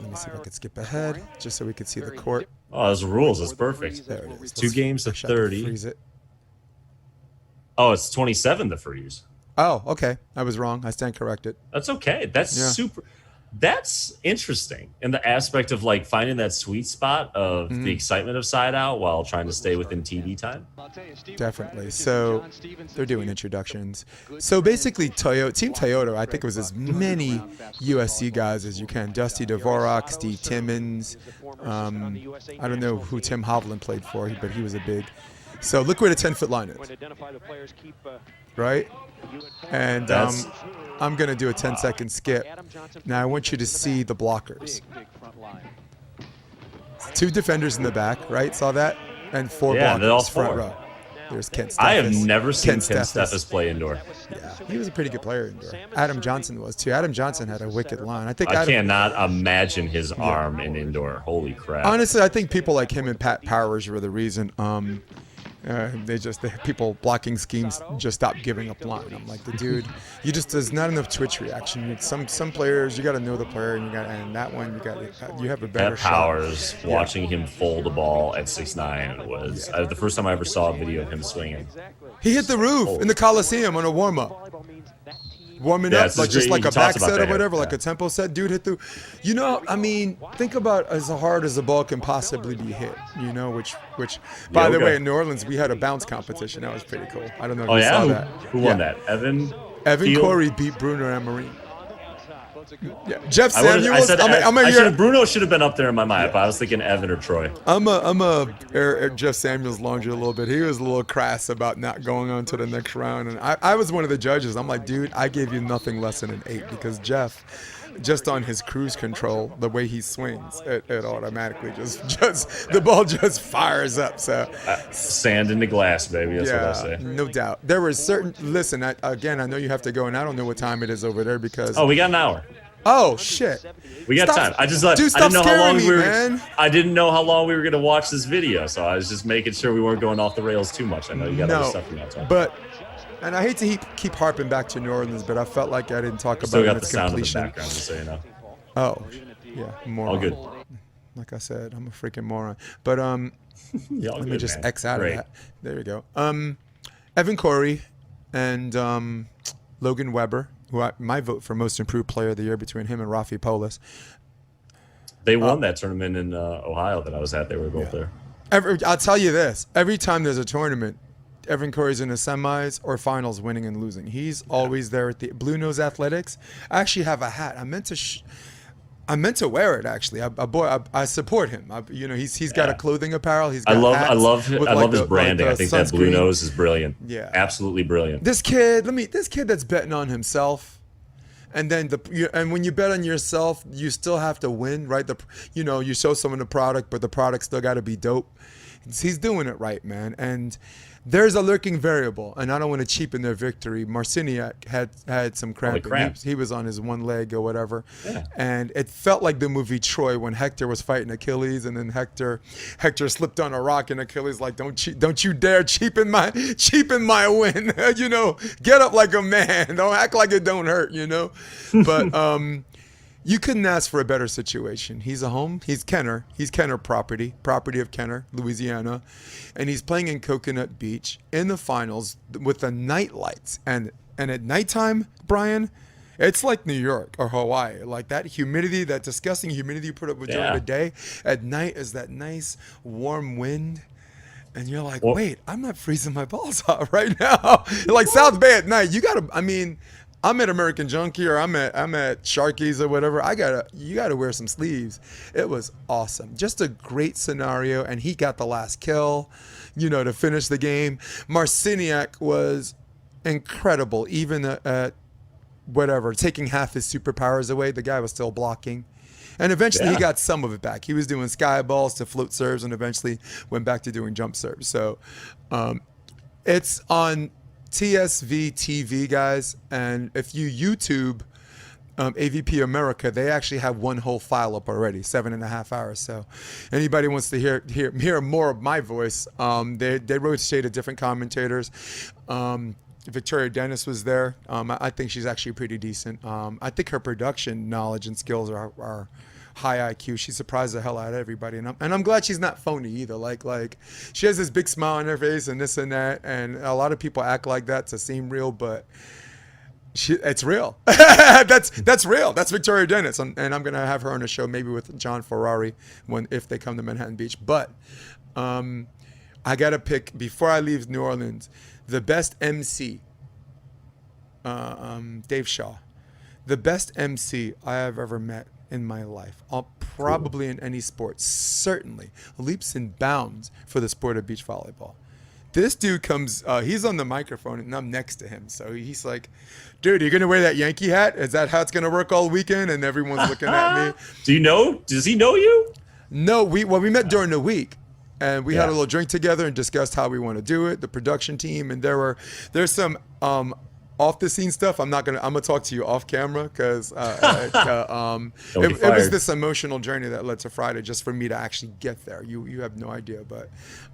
let me see if I can skip ahead just so we can see the court. Oh, those rules. That's perfect. There it is. 2 games to 30. Freeze it. Oh, it's 27 to freeze. Oh, okay. I was wrong. I stand corrected. That's okay. That's super. That's interesting in the aspect of like finding that sweet spot of the excitement of side out while trying to stay within TV time. Definitely. So they're doing introductions. So basically, Team Toyota, I think it was as many USC guys as you can. Dusty Dvorak, Steve Timmons. I don't know who Tim Hovland played for, but he was a big. So look where the 10-foot line is. Right? And I'm going to do a 10-second skip. Now I want you to see the blockers. 2 defenders in the back, right? Saw that? And 4 blockers all 4. front row. There's Kent Steffes. I have never seen Kent Steffes play indoor. Yeah, he was a pretty good player indoor. Adam Johnson was too. Adam Johnson had a wicked line. I cannot imagine his arm in indoor. Holy crap. Honestly, I think people like him and Pat Powers were the reason. People blocking schemes just stopped giving up line. I'm like, the dude, there's not enough twitch reaction. Some players you got to know the player, and that one you have a better shot. Powers watching him fold the ball at 6'9" was the first time I ever saw a video of him swinging. He hit the roof in the Coliseum on a warm up. Warming up, just like a back set or whatever, like a tempo set. Dude hit through. Think about as hard as the ball can possibly be hit. Which by the way, in New Orleans, we had a bounce competition. That was pretty cool. I don't know if you saw that. Who won that? Evan Cory beat Bruno Amorim. Yeah, Jeff Samuels. Bruno should have been up there in my mind, but I was thinking Evan or Troy. I'm a Jeff Samuels laundry a little bit. He was a little crass about not going on to the next round, and I was one of the judges. I'm like, dude, I gave you nothing less than an 8 because Jeff, just on his cruise control, the way he swings, it automatically just the ball just fires up. So sand in the glass, baby. That's what I say. No doubt. There were certain. Listen, I know you have to go, and I don't know what time it is over there because. Oh, we got an hour. Oh shit! We got time. I didn't know how long we were. I didn't know how long we were going to watch this video, so I was just making sure we weren't going off the rails too much. I know you got other stuff you got to talk about. And I hate to keep harping back to New Orleans, but I felt like I didn't talk about still got its the sound completion. in the background, just so you know. Oh, yeah, moron. All good. Like I said, I'm a freaking moron. But let me just X out of that. There you go. Evan Cory and Logan Weber, who my vote for most improved player of the year between him and Rafi Polis. They won that tournament in Ohio that I was at. They were both there. I'll tell you this. Every time there's a tournament, Evan Cory's in the semis or finals winning and losing. He's always there at the Blue Nose Athletics. I actually have a hat. I meant to wear it actually. I support him. He's got a clothing apparel. He's got I love his branding. I think that Blue Nose is brilliant. Yeah, absolutely brilliant. This kid that's betting on himself, and then when you bet on yourself, you still have to win, right? You show someone the product, but the product still got to be dope. He's doing it right, man. And there's a lurking variable, and I don't want to cheapen their victory. Marciniak had some cramping. He was on his one leg or whatever. Yeah. And it felt like the movie Troy when Hector was fighting Achilles, and then Hector slipped on a rock, and Achilles like, don't you dare cheapen my win. Get up like a man. Don't act like it don't hurt, But you couldn't ask for a better situation. He's Kenner. He's Kenner property of Kenner, Louisiana. And he's playing in Coconut Beach in the finals with the night lights. And at nighttime, Bryan, it's like New York or Hawaii. Like that humidity, that disgusting humidity you put up with during the day. At night is that nice warm wind. And you're like, wait, I'm not freezing my balls off right now. Like South Bay at night, I'm at American Junkie or I'm at Sharky's or whatever. You gotta wear some sleeves. It was awesome. Just a great scenario, and he got the last kill, to finish the game. Marciniak was incredible, even at taking half his superpowers away. The guy was still blocking. And eventually he got some of it back. He was doing sky balls to float serves and eventually went back to doing jump serves. So it's on TSV TV, guys, and if you YouTube AVP America, they actually have one whole file up already, 7.5 hours. So anybody wants to hear more of my voice, they rotated different commentators. Victoria Dennis was there. I think she's actually pretty decent. I think her production knowledge and skills are high IQ. She surprised the hell out of everybody, and I'm glad she's not phony either. Like she has this big smile on her face and this and that, and a lot of people act like that to seem real, but it's real. That's real. That's Victoria Dennis, and I'm gonna have her on a show maybe with John Ferrari if they come to Manhattan Beach. But I gotta pick before I leave New Orleans the best MC. Dave Shaw, the best MC I have ever met in my life, probably in any sport, certainly leaps and bounds for the sport of beach volleyball. This dude comes, he's on the microphone and I'm next to him. So he's like, dude, are you going to wear that Yankee hat? Is that how it's going to work all weekend? And everyone's looking at me. Does he know you? No, we met during the week. And we had a little drink together and discussed how we want to do it, the production team. And there's some off the scene stuff. I'm gonna talk to you off camera because it was this emotional journey that led to Friday just for me to actually get there. You have no idea, but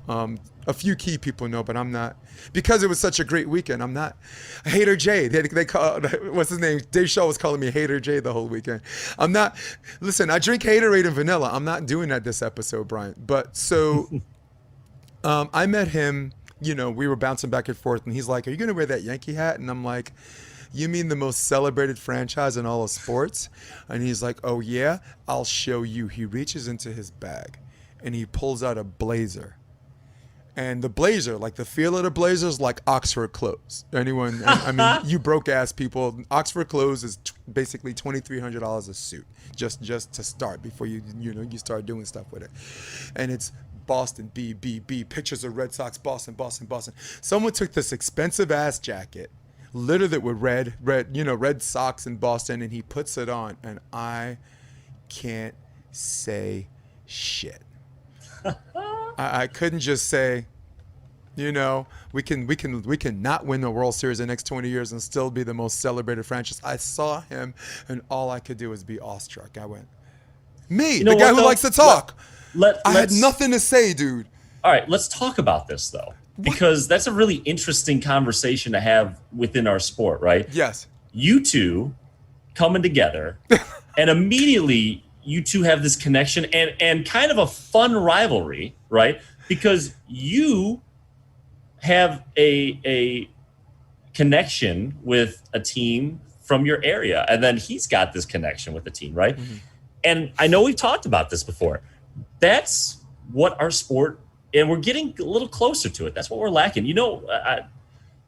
a few key people know, but I'm not, because it was such a great weekend. I'm not Hater J. They call, what's his name? Dave Shaw was calling me Hater J the whole weekend. I'm not. Listen, I drink Haterade and vanilla. I'm not doing that this episode, Bryan. But so I met him. We were bouncing back and forth, and he's like, are you going to wear that Yankee hat? And I'm like, you mean the most celebrated franchise in all of sports? And he's like, oh, yeah, I'll show you. He reaches into his bag, and he pulls out a blazer. And the blazer, like the feel of the blazer is like Oxford clothes. Anyone, I mean, you broke-ass people, Oxford clothes is basically $2,300 a suit, just to start before you start doing stuff with it. And it's Boston, B, pictures of Red Sox, Boston. Someone took this expensive ass jacket, littered it with red socks in Boston, and he puts it on, and I can't say shit. I couldn't just say, we can not win the World Series the next 20 years and still be the most celebrated franchise. I saw him, and all I could do was be awestruck. I went, the guy who likes to talk. I had nothing to say, dude. All right, let's talk about this, though, because that's a really interesting conversation to have within our sport, right? Yes. You two coming together, and immediately you two have this connection and kind of a fun rivalry, right? Because you have a connection with a team from your area, and then he's got this connection with the team, right? Mm-hmm. And I know we've talked about this before. That's what our sport, and we're getting a little closer to it. That's what we're lacking.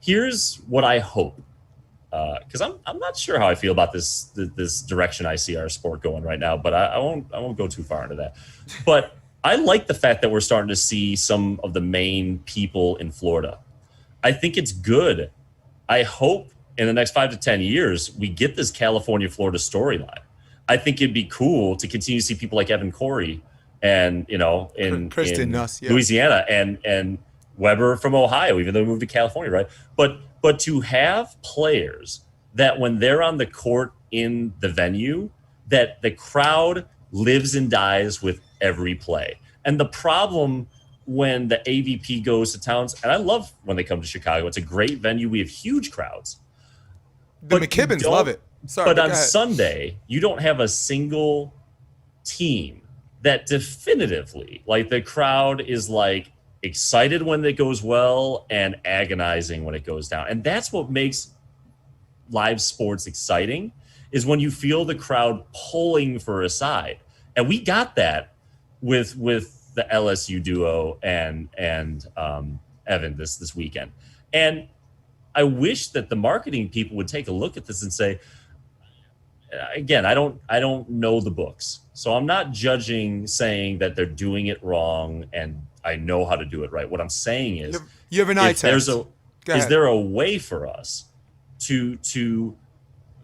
Here's what I hope, because I'm not sure how I feel about this direction I see our sport going right now, but I won't go too far into that. But I like the fact that we're starting to see some of the main people in Florida. I think it's good. I hope in the next 5 to 10 years we get this California-Florida storyline. I think it'd be cool to continue to see people like Evan Cory and in Nuss, yeah. Louisiana, and Weber from Ohio, even though he moved to California, right? But to have players that when they're on the court in the venue, that the crowd lives and dies with every play. And the problem when the AVP goes to towns, and I love when they come to Chicago, it's a great venue. We have huge crowds. The McKibbins love it. Sorry, but on Sunday, you don't have a single team that definitively, like, the crowd is like excited when it goes well and agonizing when it goes down. And that's what makes live sports exciting, is when you feel the crowd pulling for a side. And we got that with the LSU duo and Evan this weekend. And I wish that the marketing people would take a look at this and say, again, I don't know the books, so I'm not saying that they're doing it wrong and I know how to do it right. What I'm saying is, you have an eye test. Is there a way for us to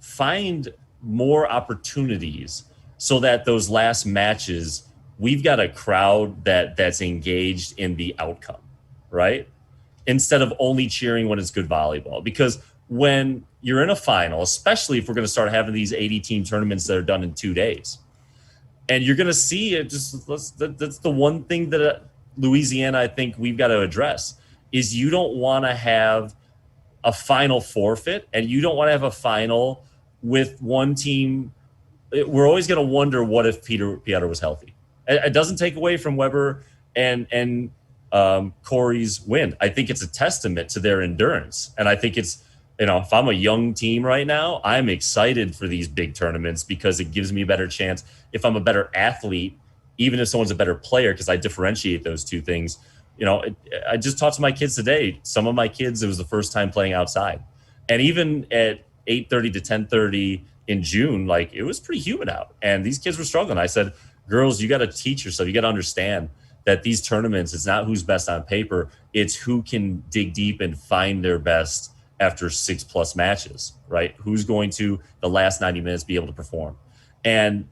find more opportunities so that those last matches, we've got a crowd that's engaged in the outcome, right? Instead of only cheering when it's good volleyball. Because when you're in a final, especially if we're going to start having these 80-team tournaments that are done in 2 days, and you're going to see it, that's the one thing that Louisiana, I think we've got to address, is you don't want to have a final forfeit, and you don't want to have a final with one team. We're always going to wonder, what if Piotr was healthy? It doesn't take away from Weber and Cory's win. I think it's a testament to their endurance. And I think it's, if I'm a young team right now, I'm excited for these big tournaments because it gives me a better chance. If I'm a better athlete, even if someone's a better player, because I differentiate those two things. I just talked to my kids today. Some of my kids, it was the first time playing outside. And even at 8:30 to 10:30 in June, like, it was pretty humid out. And these kids were struggling. I said, girls, you got to teach yourself. You got to understand that these tournaments, it's not who's best on paper. It's who can dig deep and find their best after 6+ matches, right? Who's going to, the last 90 minutes, be able to perform. And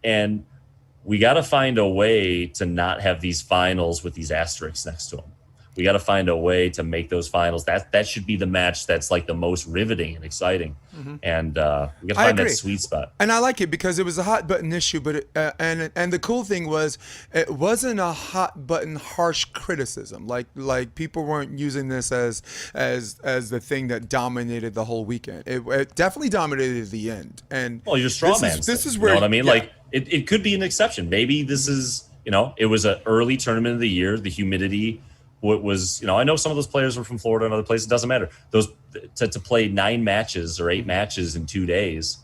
we got to find a way to not have these finals with these asterisks next to them. We got to find a way to make those finals. That should be the match that's like the most riveting and exciting. Mm-hmm. And we got to find that sweet spot. And I like it because it was a hot button issue, but and the cool thing was, it wasn't a hot button harsh criticism. Like people weren't using this as the thing that dominated the whole weekend. It definitely dominated the end. And you're straw man. This is where, you know what I mean? Yeah. Like it could be an exception. Maybe this is, it was an early tournament of the year. The humidity. What was, I know some of those players were from Florida and other places. It doesn't matter. Those to play 9 matches or 8 matches in 2 days,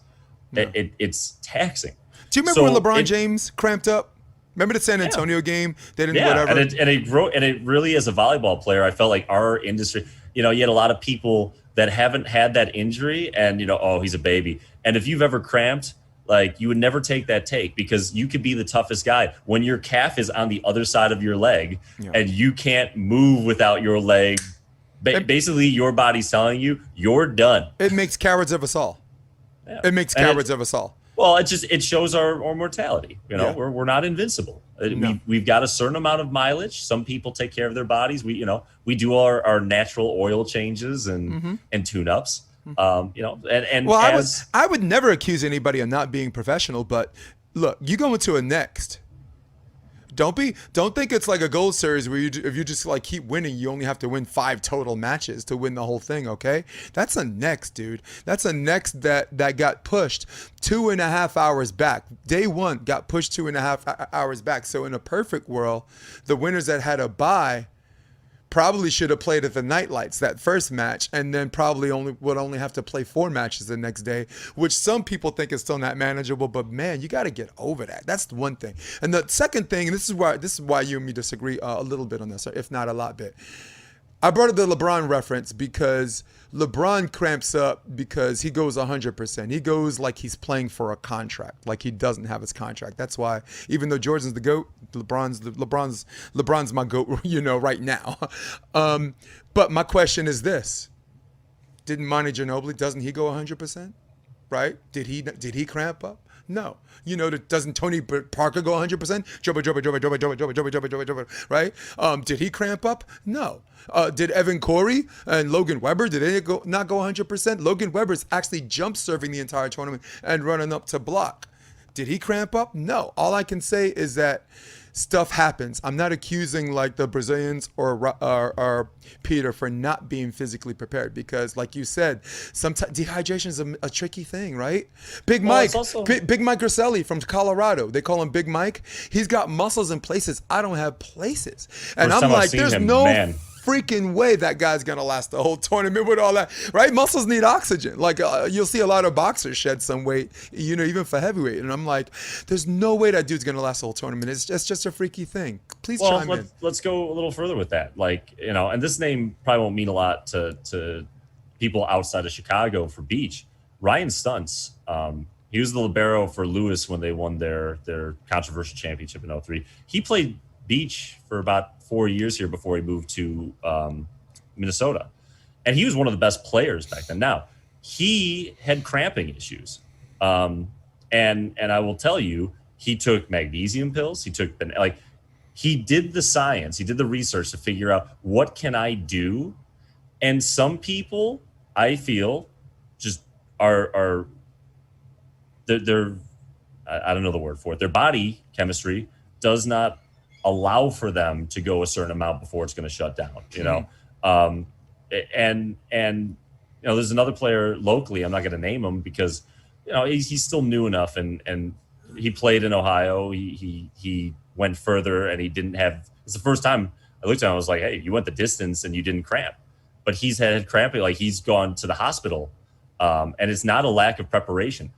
it's taxing. Do you remember when LeBron James cramped up? Remember the San Antonio game? They didn't whatever. And it really, as a volleyball player, I felt like our industry. You had a lot of people that haven't had that injury, and he's a baby. And if you've ever cramped, like, you would never take that take, because you could be the toughest guy when your calf is on the other side of your leg and you can't move without your leg. Basically, your body's telling you you're done. It makes cowards of us all. Yeah. It makes cowards of us all. Well, it shows our mortality. We're not invincible. No. We've got a certain amount of mileage. Some people take care of their bodies. We do our natural oil changes and tune-ups. I would never accuse anybody of not being professional, but look, you go into a next. Don't think it's like a gold series where if you just like keep winning, you only have to win 5 total matches to win the whole thing. Okay, that's a next, dude. That's a next that got pushed 2.5 hours back. Day 1 got pushed 2.5 hours back. So in a perfect world, the winners that had a bye probably should have played at the Nightlights that first match, and then probably would only have to play 4 matches the next day, which some people think is still not manageable. But man, you got to get over that. That's the one thing. And the second thing, and this is why you and me disagree a little bit on this, if not a lot bit. I brought up the LeBron reference because LeBron cramps up because he goes 100%. He goes like he's playing for a contract, like he doesn't have his contract. That's why, even though Jordan's the GOAT, LeBron's my GOAT, right now. But my question is this: didn't Monty Ginobili? Doesn't he go 100%? Right? Did he cramp up? No. You know, doesn't Tony Parker go 100%? Dribble, right? Did he cramp up? No. Did Evan Cory and Logan Webber, did they not go 100%? Logan Webber's actually jump serving the entire tournament and running up to block. Did he cramp up? No. All I can say is that stuff happens. I'm not accusing like the Brazilians or Peter for not being physically prepared because, like you said, sometimes dehydration is a tricky thing, right? Big Mike Grasselli from Colorado. They call him Big Mike. He's got muscles in places I don't have places, and I'm like, there's no freaking way that guy's gonna last the whole tournament with all that, right? Muscles need oxygen. Like you'll see a lot of boxers shed some weight, you know, even for heavyweight. And I'm like, there's no way that dude's gonna last the whole tournament. It's just a freaky thing. Please chime in. Let's go a little further with that. Like, you know, and this name probably won't mean a lot to people outside of Chicago for Beach. Ryan Stuntz, he was the libero for Lewis when they won their controversial championship in 03. He played Beach for about 4 years here before he moved to Minnesota. And he was one of the best players back then. Now, he had cramping issues. And I will tell you, he took magnesium pills. He did the science. He did the research to figure out what can I do. And some people, I feel, just are they're I don't know the word for it. Their body chemistry does not allow for them to go a certain amount before it's going to shut down, you know? And you know, there's another player locally, I'm not going to name him because, you know, he's still new enough and he played in Ohio. He went further and he didn't have, it's the first time I looked at him, I was like, hey, you went the distance and you didn't cramp. But he's had cramping, like he's gone to the hospital. And it's not a lack of preparation.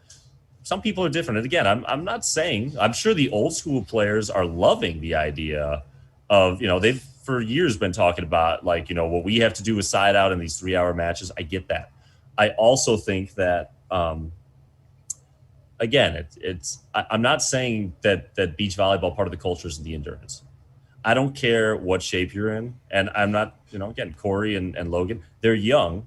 Some people are different. And again, I'm not saying, I'm sure the old school players are loving the idea of, you know, they've for years been talking about like, you know, what we have to do is side out in these 3-hour matches. I get that. I also think that, again, I'm not saying that beach volleyball part of the culture is the endurance. I don't care what shape you're in. And I'm not, you know, again, Cory and Logan, they're young.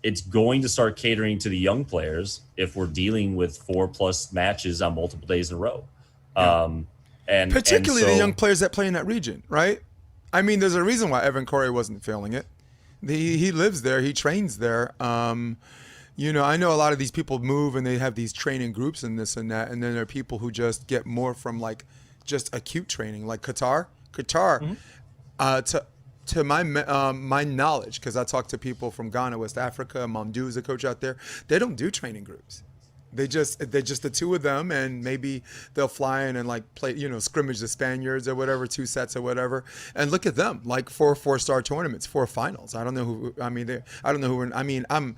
It's going to start catering to the young players if we're dealing with 4+ matches on multiple days in a row. And particularly the young players that play in that region, right? I mean, there's a reason why Evan Cory wasn't feeling it. He lives there. He trains there. You know, I know a lot of these people move and they have these training groups and this and that. And then there are people who just get more from like just acute training, like Qatar, to my knowledge, because I talk to people from Ghana, West Africa, Mamdou is a coach out there. They don't do training groups. They're just the two of them, and maybe they'll fly in and like play, you know, scrimmage the Spaniards or whatever, 2 sets or whatever. And look at them, like 4 4-star tournaments, 4 finals. I don't know who. I mean, I don't know who. I mean, I'm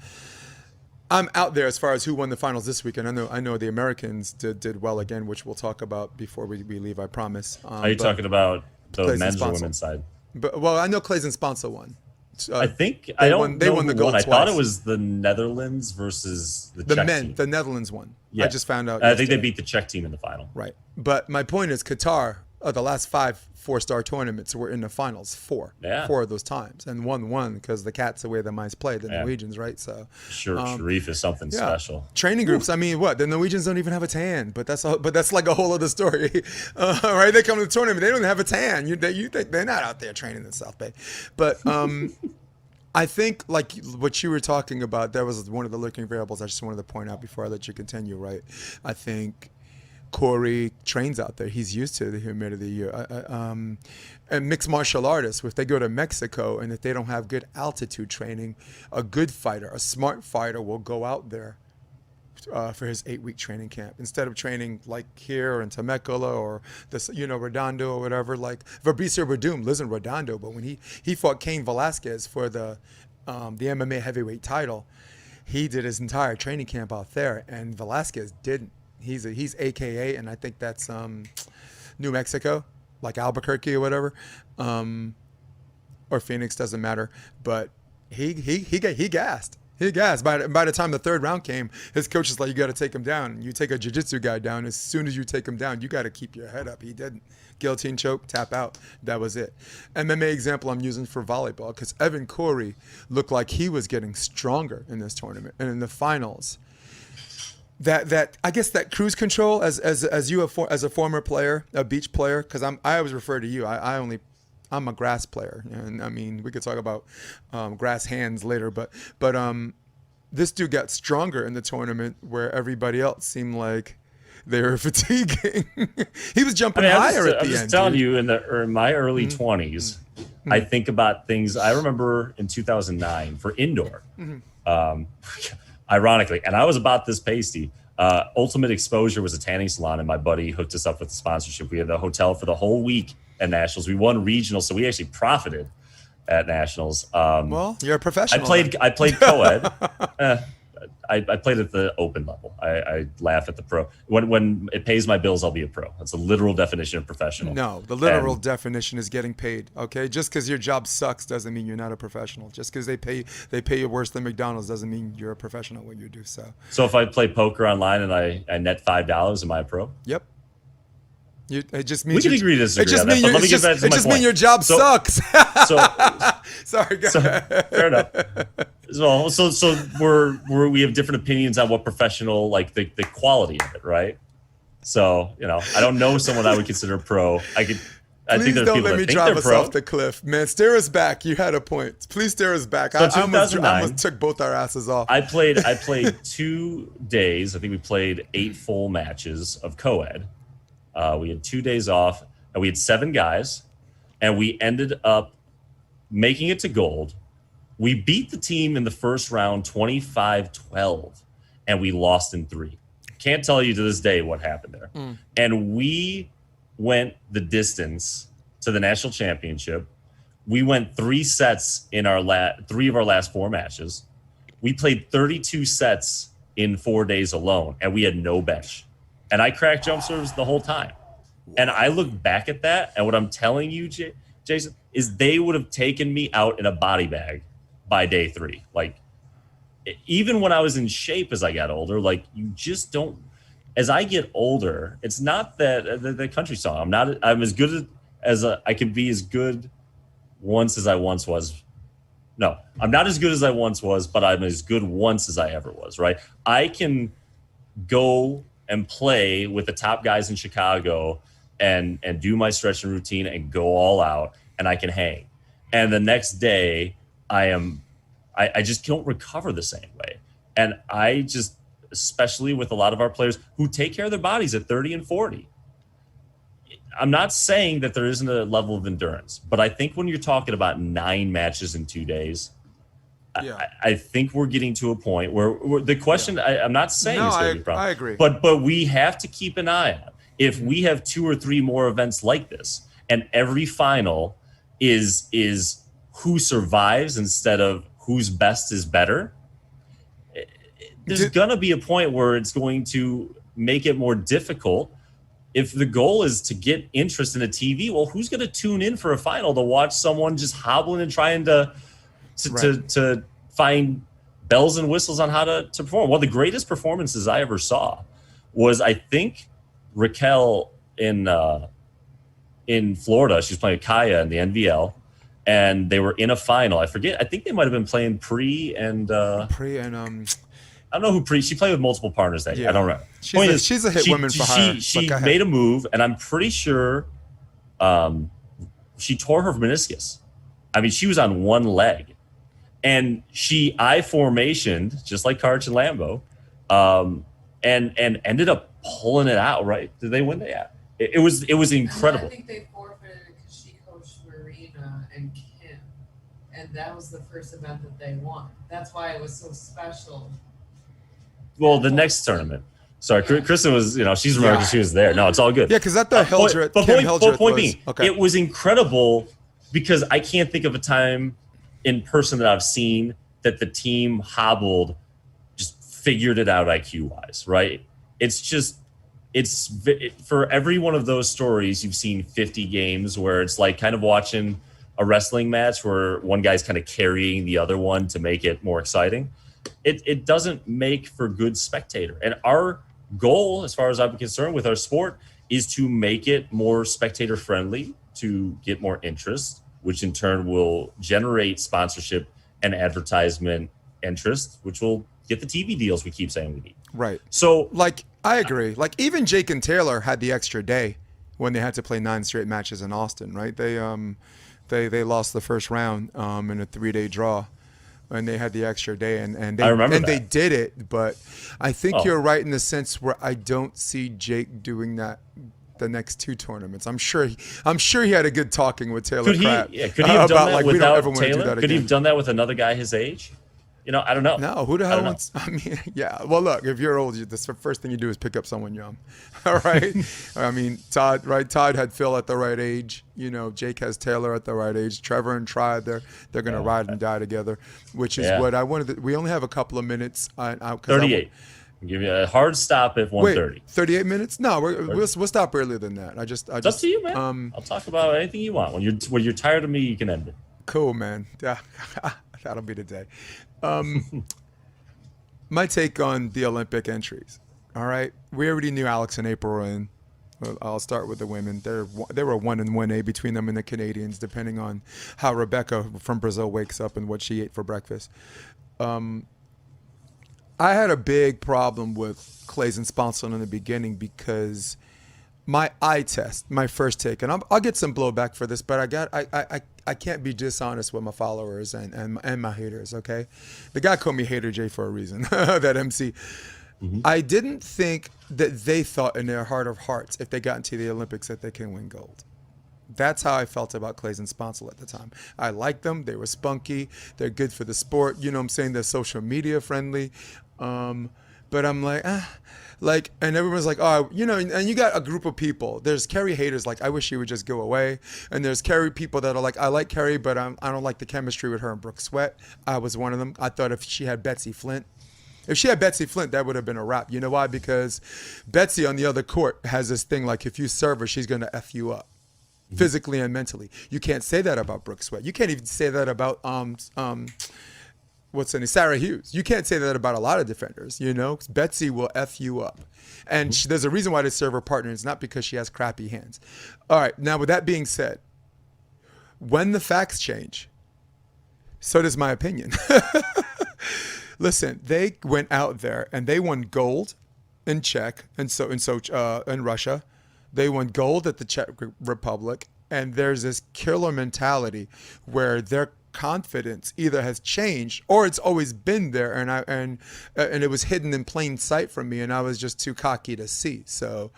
out there as far as who won the finals this weekend. I know the Americans did well again, which we'll talk about before we leave. I promise. Are you talking about the men's or women's side? But well, I know Claes and Sponcil won. I think they won the gold. I thought it was the Netherlands versus the Czech team. The Netherlands won. Yeah. I just found out. I think they beat the Czech team in the final. Right. But my point is, Qatar, the last 5 4-star tournaments were in the finals 4 of those times, and won because the Cats, the way the mice play, the Norwegians, right? So Sharif is something special. Training groups. I mean, what the Norwegians don't even have a tan, but that's like a whole other story, right? They come to the tournament, they don't have a tan. You think they're not out there training in South Bay, but I think like what you were talking about, that was one of the lurking variables I just wanted to point out before I let you continue, right? I think Cory trains out there. He's used to the humidity. And mixed martial artists, if they go to Mexico and if they don't have good altitude training, a good fighter, a smart fighter will go out there for his 8-week training camp instead of training like here in Temecula or this, you know, Redondo or whatever. Like Fabricio Verdum lives in Redondo, but when he fought Cain Velasquez for the MMA heavyweight title, he did his entire training camp out there, and Velasquez didn't. He's AKA, and I think that's New Mexico, like Albuquerque or whatever, or Phoenix, doesn't matter. But he gassed. He gassed. By the time the 3rd round came, his coach is like, you got to take him down. You take a jiu-jitsu guy down. As soon as you take him down, you got to keep your head up. He didn't. Guillotine choke, tap out. That was it. MMA example I'm using for volleyball, because Evan Cory looked like he was getting stronger in this tournament. And in the finals, that I guess that cruise control as a former player, a beach player, because I always refer to you. I'm a grass player, and I mean we could talk about grass hands later, but this dude got stronger in the tournament where everybody else seemed like they were fatiguing. He was jumping higher at the end. I'm just telling you, in my early 20s, I think about things. I remember in 2009 for indoor, ironically, and I was about this pasty. Ultimate Exposure was a tanning salon, and my buddy hooked us up with the sponsorship. We had the hotel for the whole week at Nationals. We won regional, so we actually profited at Nationals. Well, you're a professional. I played co-ed. I played at the open level. I laugh at the pro. When it pays my bills, I'll be a pro. That's a literal definition of professional. No, the literal definition is getting paid. Okay, just because your job sucks doesn't mean you're not a professional. Just because they pay you worse than McDonald's doesn't mean you're a professional at what you do. So if I play poker online and I net $5, am I a pro? Yep. It just means we can agree to disagree. It just means your job sucks. Sorry, go ahead. Fair enough. So we have different opinions on what professional, like the quality of it, right? So I don't know someone I would consider pro. I think there's don't people let that me think drive they're us pro. off the cliff, man. Steer us back. You had a point. Please steer us back. So I almost took both our asses off. I played 2 days. I think we played 8 full matches of co-ed. We had 2 days off, and we had 7 guys, and we ended up making it to gold. We beat the team in the first round 25-12, and we lost in 3. Can't tell you to this day what happened there. And we went the distance to the national championship. We went 3 sets in our 3 of our last 4 matches. We played 32 sets in 4 days alone, and we had no bench. And I cracked jump serves the whole time. And I look back at that, and what I'm telling you, Jason, is they would have taken me out in a body bag by day 3. Like, even when I was in shape as I got older, like, you just don't. As I get older, it's not that the country song. I'm as good as I can be as good once as I once was. No, I'm not as good as I once was, but I'm as good once as I ever was, right? I can go and play with the top guys in Chicago and do my stretching routine and go all out, and I can hang. And the next day I just don't recover the same way. And I just, especially with a lot of our players who take care of their bodies at 30 and 40, I'm not saying that there isn't a level of endurance, but I think when you're talking about 9 matches in 2 days, I think we're getting to a point where the question, I'm not saying it's going to be a problem. I agree. But we have to keep an eye on. If we have 2 or 3 more events like this, and every final is who survives instead of whose best is better, there's going to be a point where it's going to make it more difficult. If the goal is to get interest in a TV, well, who's going to tune in for a final to watch someone just hobbling and trying to find bells and whistles on how to perform? One of the greatest performances I ever saw was, I think, Raquel in Florida. She was playing Kaya in the NVL, and they were in a final. I forget. I think they might have been playing Pre and I don't know who Pre. She played with multiple partners that year. I don't remember. She's a hit woman for hire. She made a move, and I'm pretty sure she tore her meniscus. I mean, she was on one leg, and she I-formationed just like Karch and Lambo, and ended up pulling it out. Right? Did they win? Yeah. It was incredible. I think they forfeited because she coached Marina and Kim, and that was the first event that they won. That's why it was so special. Well, the next tournament. Sorry, Kristen was, she's remembered because she was there. No, it's all good. Yeah, because that the Hildreth, point being, it was incredible because I can't think of a time in person that I've seen that the team hobbled, just figured it out IQ-wise, right? It's for every one of those stories, you've seen 50 games where it's like kind of watching a wrestling match where one guy's kind of carrying the other one to make it more exciting. It doesn't make for good spectator. And our goal, as far as I'm concerned with our sport, is to make it more spectator friendly, to get more interest, which in turn will generate sponsorship and advertisement interest, which will get the TV deals we keep saying we need. Right. So, like, I agree. Like, even Jake and Taylor had the extra day when they had to play 9 straight matches in Austin, right? They lost the first round in a 3-day draw, and they had the extra day, and I remember that. they did it. But I think Oh. you're right in the sense where I don't see Jake doing that the next 2 tournaments. I'm sure he had a good talking with Taylor could he Pratt have done about, that like, we don't ever without want to do Taylor? that Could he again. have done that with another guy his age? I don't know. No, who the I hell don't know. wants? I mean, yeah. Well, look, if you're old, the first thing you do is pick up someone young. All right. I mean, Todd, right? Todd had Phil at the right age. Jake has Taylor at the right age. Trevor and Tribe, they're gonna ride and die together, which is what I wanted. We only have a couple of minutes. 38. I'll give you a hard stop at 1:30. 38 minutes? No, we'll stop earlier than that. It's up to you, man. I'll talk about anything you want. When you're tired of me, you can end it. Cool, man. Yeah, that'll be the day. My take on the Olympic entries. All right, we already knew Alex and April were in. Well, I'll start with the women. They were 1 and 1A between them and the Canadians, depending on how Rebecca from Brazil wakes up and what she ate for breakfast. I had a big problem with Claes and Sponcil in the beginning because my eye test, my first take, and I'll get some blowback for this, but I can't be dishonest with my followers and my haters, okay? The guy called me Hater J for a reason, that MC. Mm-hmm. I didn't think that they thought in their heart of hearts, if they got into the Olympics, that they can win gold. That's how I felt about Claes and Sponcil at the time. I liked them. They were spunky. They're good for the sport. You know what I'm saying? They're social media friendly. But I'm like, and everyone's like, oh, and you got a group of people. There's Kerry haters, like, I wish she would just go away. And there's Kerry people that are like, I like Kerry, but I don't like the chemistry with her and Brooke Sweat. I was one of them. I thought if she had Betsy Flint, that would have been a wrap. You know why? Because Betsy on the other court has this thing, like, if you serve her, she's going to F you up. Physically and mentally. You can't say that about Brooke Sweat. You can't even say that about what's her name? Sarah Hughes. You can't say that about a lot of defenders, Betsy will F you up. And there's a reason why they serve her partner. It's not because she has crappy hands. All right, now with that being said, when the facts change, so does my opinion. Listen, they went out there and they won gold in Czech and in Russia. They won gold at the Czech Republic, and there's this killer mentality where their confidence either has changed or it's always been there, and it was hidden in plain sight from me, and I was just too cocky to see. So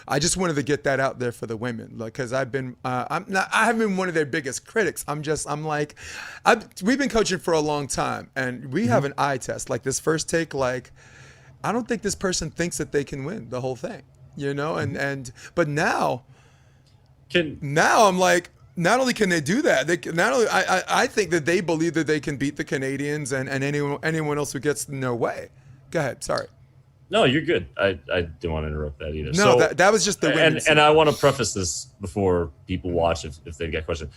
I just wanted to get that out there for the women, because I haven't been one of their biggest critics. We've been coaching for a long time, and we have an eye test. Like, this first take, like, I don't think this person thinks that they can win the whole thing. But now I'm like, not only can they do that, I think that they believe that they can beat the Canadians and anyone else who gets in their way. Go ahead. Sorry. No, you're good. I didn't want to interrupt that either. No, that was just the women's. And I want to preface this before people watch, if they've got questions.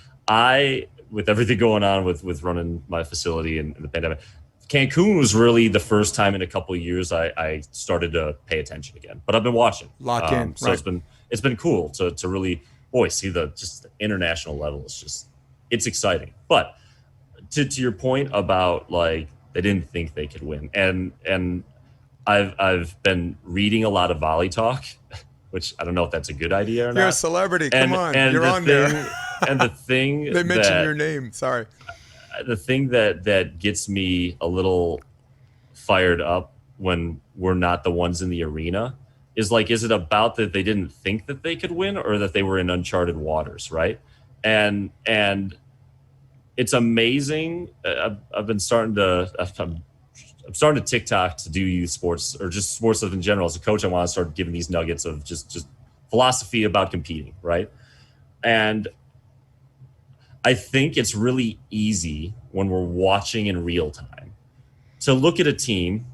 With everything going on with running my facility and the pandemic, Cancun was really the first time in a couple of years I started to pay attention again. But I've been watching. Lock in. So right. it's been cool to really see the international level. It's exciting. But to your point about, like, they didn't think they could win, and I've been reading a lot of volley talk, which I don't know if that's a good idea or not. You're a celebrity. Come on, and you're on there. And the thing they mentioned your name. Sorry. The thing that gets me a little fired up when we're not the ones in the arena is it about that they didn't think that they could win, or that they were in uncharted waters, right? And it's amazing. I'm starting to TikTok to do youth sports, or just sports stuff in general. As a coach, I want to start giving these nuggets of just philosophy about competing, right? And I think it's really easy when we're watching in real time to look at a team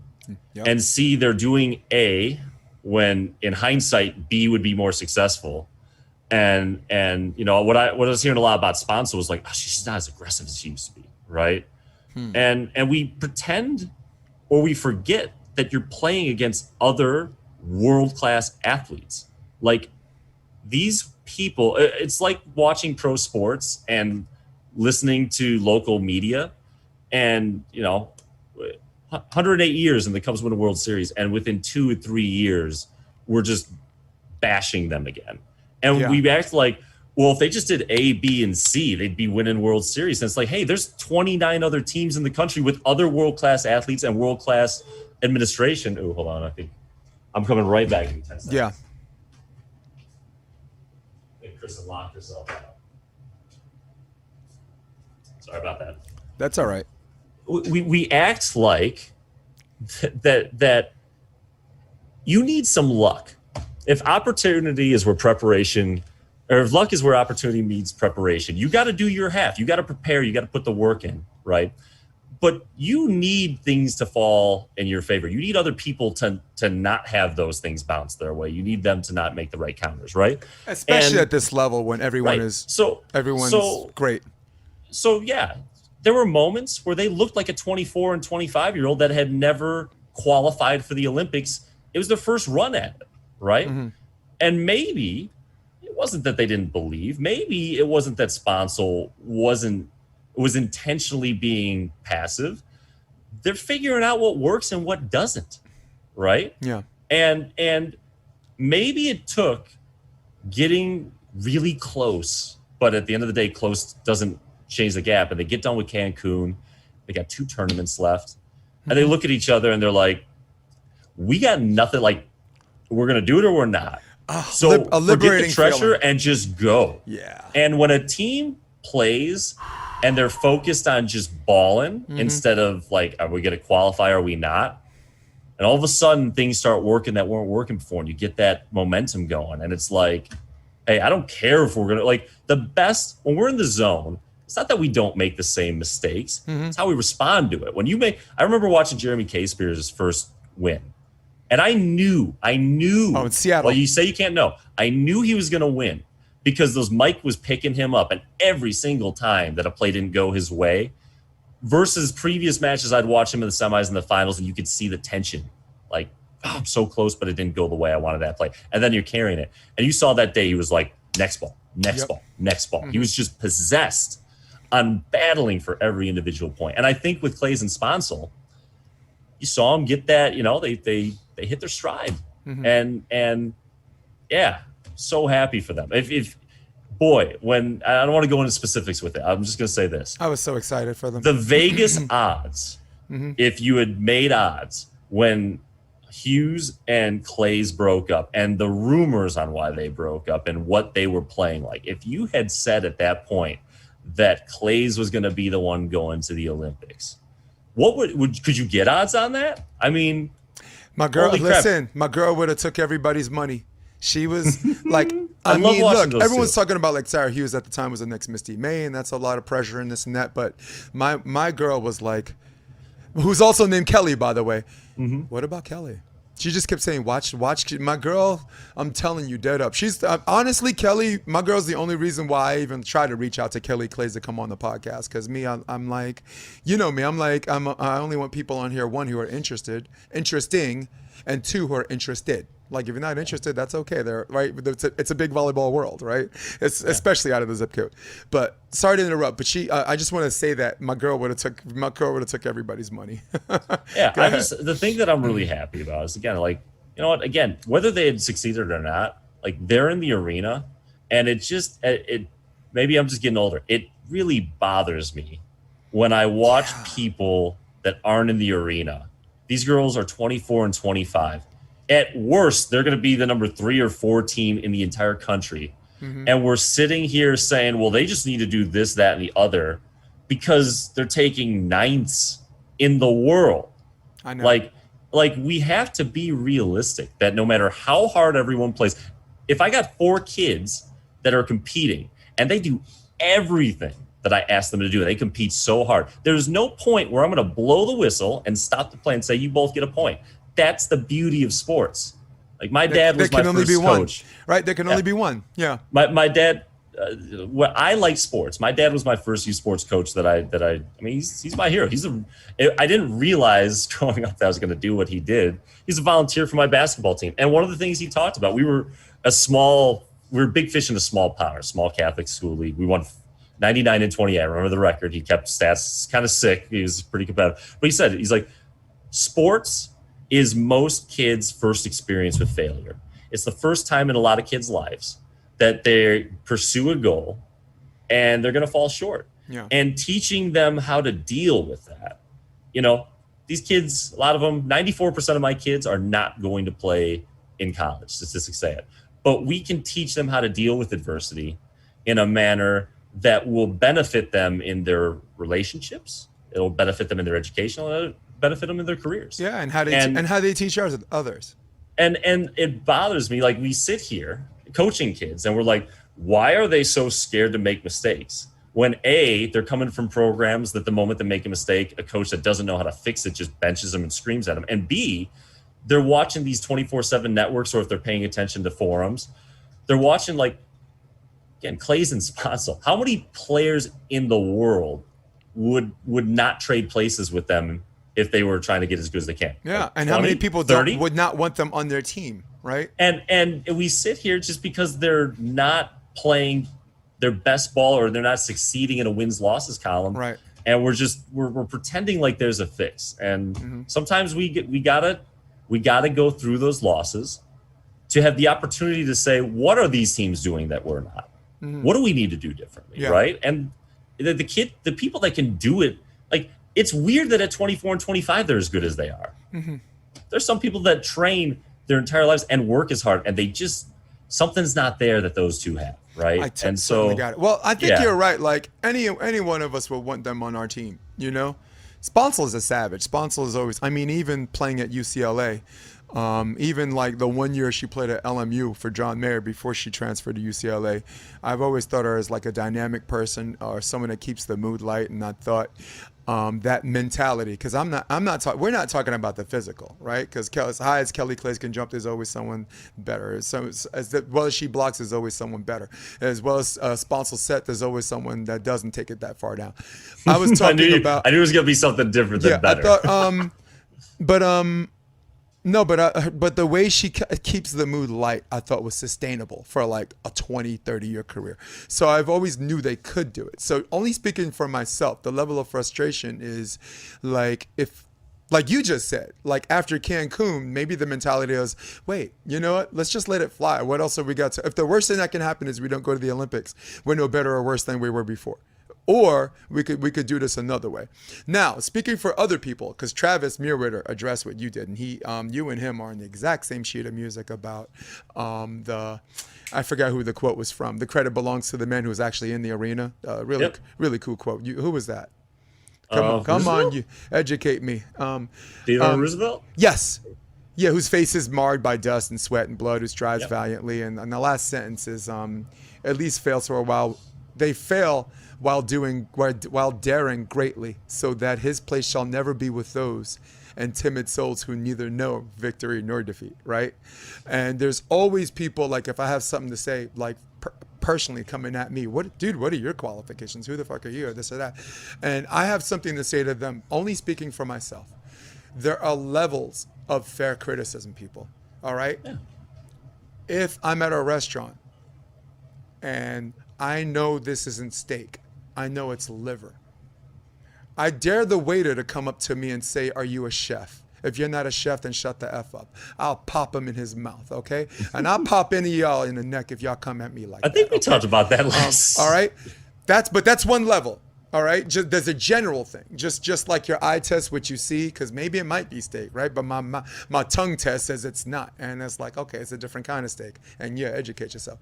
and see they're doing A when in hindsight B would be more successful. And what I was hearing a lot about Sponcil was like, she's not as aggressive as she used to be, right? And we pretend, or we forget, that you're playing against other world-class athletes. Like, these people, it's like watching pro sports and listening to local media, and 108 years and the Cubs win a World Series, and within 2 or 3 years, we're just bashing them again. And we act like, well, if they just did A, B, and C, they'd be winning World Series. And it's like, hey, there's 29 other teams in the country with other world-class athletes and world-class administration. Oh, hold on. I think I'm coming right back in 10 seconds. Yeah. I think Chris locked herself out. Sorry about that. That's all right. We act like that you need some luck. If opportunity is where preparation, or if luck is where opportunity meets preparation, you got to do your half. You got to prepare. You got to put the work in, right? But you need things to fall in your favor. You need other people to not have those things bounce their way. You need them to not make the right counters, right? Especially at this level when everyone everyone's great. So yeah, there were moments where they looked like a 24 and 25-year-old that had never qualified for the Olympics. It was their first run at it, right? Mm-hmm. And maybe it wasn't that they didn't believe. Maybe it wasn't that Sponcil was intentionally being passive. They're figuring out what works and what doesn't, right? Yeah. And maybe it took getting really close, but at the end of the day, close doesn't change the gap. And they get done with Cancun. They got 2 tournaments left. And they look at each other and they're like, we got nothing. Like, we're going to do it or we're not. So forget the treasure feeling. And just go. Yeah. And when a team plays and they're focused on just balling instead of like, are we going to qualify? Or are we not? And all of a sudden things start working that weren't working before. And you get that momentum going. And it's like, hey, I don't care if we're going to, like, the best, when we're in the zone, it's not that we don't make the same mistakes. It's how we respond to it. I remember watching Jeremy K. Spears' first win. And I knew. Oh, in Seattle. Well, you say you can't know. I knew he was going to win because Mike was picking him up. And every single time that a play didn't go his way, versus previous matches, I'd watch him in the semis and the finals, and you could see the tension. Like, oh, I'm so close, but it didn't go the way I wanted that play. And then you're carrying it. And you saw that day, he was like, next ball, next ball, next ball. He was just possessed on battling for every individual point. And I think with Claes and Sponcil, you saw them get that, they hit their stride. And yeah, so happy for them. When I don't want to go into specifics with it, I'm just going to say this. I was so excited for them. The Vegas odds, if you had made odds when Hughes and Claes broke up and the rumors on why they broke up and what they were playing like, if you had said at that point that Claes was going to be the one going to the Olympics, what could you get odds on that? I mean, my girl would have took everybody's money. She was like, look, everyone's talking about like Sarah Hughes at the time was the next Misty May, and that's a lot of pressure and this and that. But my girl was like, who's also named Kelly, by the way. What about Kelly? She just kept saying, watch. My girl, I'm telling you, dead up. She's honestly, Kelly, my girl's the only reason why I even try to reach out to Kelly Claes to come on the podcast. Because me, I'm like, you know me, I'm like, I only want people on here, 1, who are interesting, and 2, who are interested. Like, if you're not interested, that's okay. They're right. It's a big volleyball world, right? Especially out of the zip code. But sorry to interrupt. But I just want to say that my girl would have took everybody's money. Yeah, the thing that I'm really happy about is, again, like, you know what? Again, whether they had succeeded or not, like, they're in the arena, and maybe I'm just getting older. It really bothers me when I watch people that aren't in the arena. These girls are 24 and 25. At worst, they're going to be the number 3 or 4 team in the entire country. And we're sitting here saying, well, they just need to do this, that, and the other because they're taking 9ths in the world. I know. Like we have to be realistic that no matter how hard everyone plays, if I got 4 kids that are competing and they do everything that I ask them to do, they compete so hard, there's no point where I'm going to blow the whistle and stop the play and say, you both get a point. That's the beauty of sports. Like, my dad was my first coach. Right? There can only be one. Yeah. My dad, I like sports. My dad was my first youth sports coach that I mean, he's my hero. I didn't realize growing up that I was going to do what he did. He's a volunteer for my basketball team. And one of the things he talked about, we were big fish in a small pond, a small Catholic school league. We won 99 and 28. I remember the record. He kept stats, kind of sick. He was pretty competitive. But he's like, sports is most kids' first experience with failure. It's the first time in a lot of kids' lives that they pursue a goal and they're going to fall short. Yeah. And teaching them how to deal with that. These kids, a lot of them, 94% of my kids are not going to play in college, statistics say it. But we can teach them how to deal with adversity in a manner that will benefit them in their relationships. It'll benefit them in their education. It'll benefit them in their careers. Yeah, and how they teach others. And it bothers me. Like, we sit here coaching kids and we're like, why are they so scared to make mistakes? When A, they're coming from programs that the moment they make a mistake, a coach that doesn't know how to fix it just benches them and screams at them. And B, they're watching these 24/7 networks, or if they're paying attention to forums, they're watching, like, again, Claes and Sponcil. How many players in the world would not trade places with them if they were trying to get as good as they can? Yeah, like and 20, how many people 30? would not want them on their team, right? And we sit here just because they're not playing their best ball or they're not succeeding in a wins-losses column. Right. And we're pretending like there's a fix. And sometimes we gotta go through those losses to have the opportunity to say, what are these teams doing that we're not? What do we need to do differently? Yeah. Right. And the people that can do it, like, it's weird that at 24 and 25 they're as good as they are. There's some people that train their entire lives and work as hard, and they just, something's not there that those two have. Right. And so got it. Well, I think yeah. you're right. Like, any one of us would want them on our team, Sponcil is a savage. Sponcil is always, even playing at UCLA, even like the 1 year she played at LMU for John Mayer before she transferred to UCLA, I've always thought her as like a dynamic person or someone that keeps the mood light. And I thought that mentality, because we're not talking about the physical, right? Because as high as Kelly Claes can jump, there's always someone better. So as well as she blocks, there's always someone better. As well as Sponcil set, there's always someone that doesn't take it that far down. I was talking about. I knew it was gonna be something different than better. I thought, but the way she keeps the mood light, I thought was sustainable for like a 20, 30-year career. So I've always knew they could do it. So only speaking for myself, the level of frustration is like, if, like you just said, like after Cancun, maybe the mentality is, wait, you know what? Let's just let it fly. What else have we got to? If the worst thing that can happen is we don't go to the Olympics, we're no better or worse than we were before. Or we could do this another way. Now, speaking for other people, because Travis Meerwitter addressed what you did, and you and him are on the exact same sheet of music about I forgot who the quote was from. The credit belongs to the man who was actually in the arena. Really cool quote. Who was that? Come on, you educate me. Theodore Roosevelt? Yes. Yeah, whose face is marred by dust and sweat and blood, who strives valiantly. And the last sentence is, at least fails for a while. They fail while daring greatly, so that his place shall never be with those and timid souls who neither know victory nor defeat, right? And there's always people, like, if I have something to say, like, personally coming at me, what are your qualifications? Who the fuck are you? Or this or that. And I have something to say to them, only speaking for myself. There are levels of fair criticism, people, all right? Yeah. If I'm at a restaurant and I know this isn't steak, I know it's liver, I dare the waiter to come up to me and say, are you a chef? If you're not a chef, then shut the F up. I'll pop him in his mouth, okay? And I'll pop any of y'all in the neck if y'all come at me like that. I think we talked about that last. All right? That's one level, all right? There's a general thing. Just like your eye test, what you see, because maybe it might be steak, right? But my tongue test says it's not. And it's like, okay, it's a different kind of steak. And yeah, educate yourself.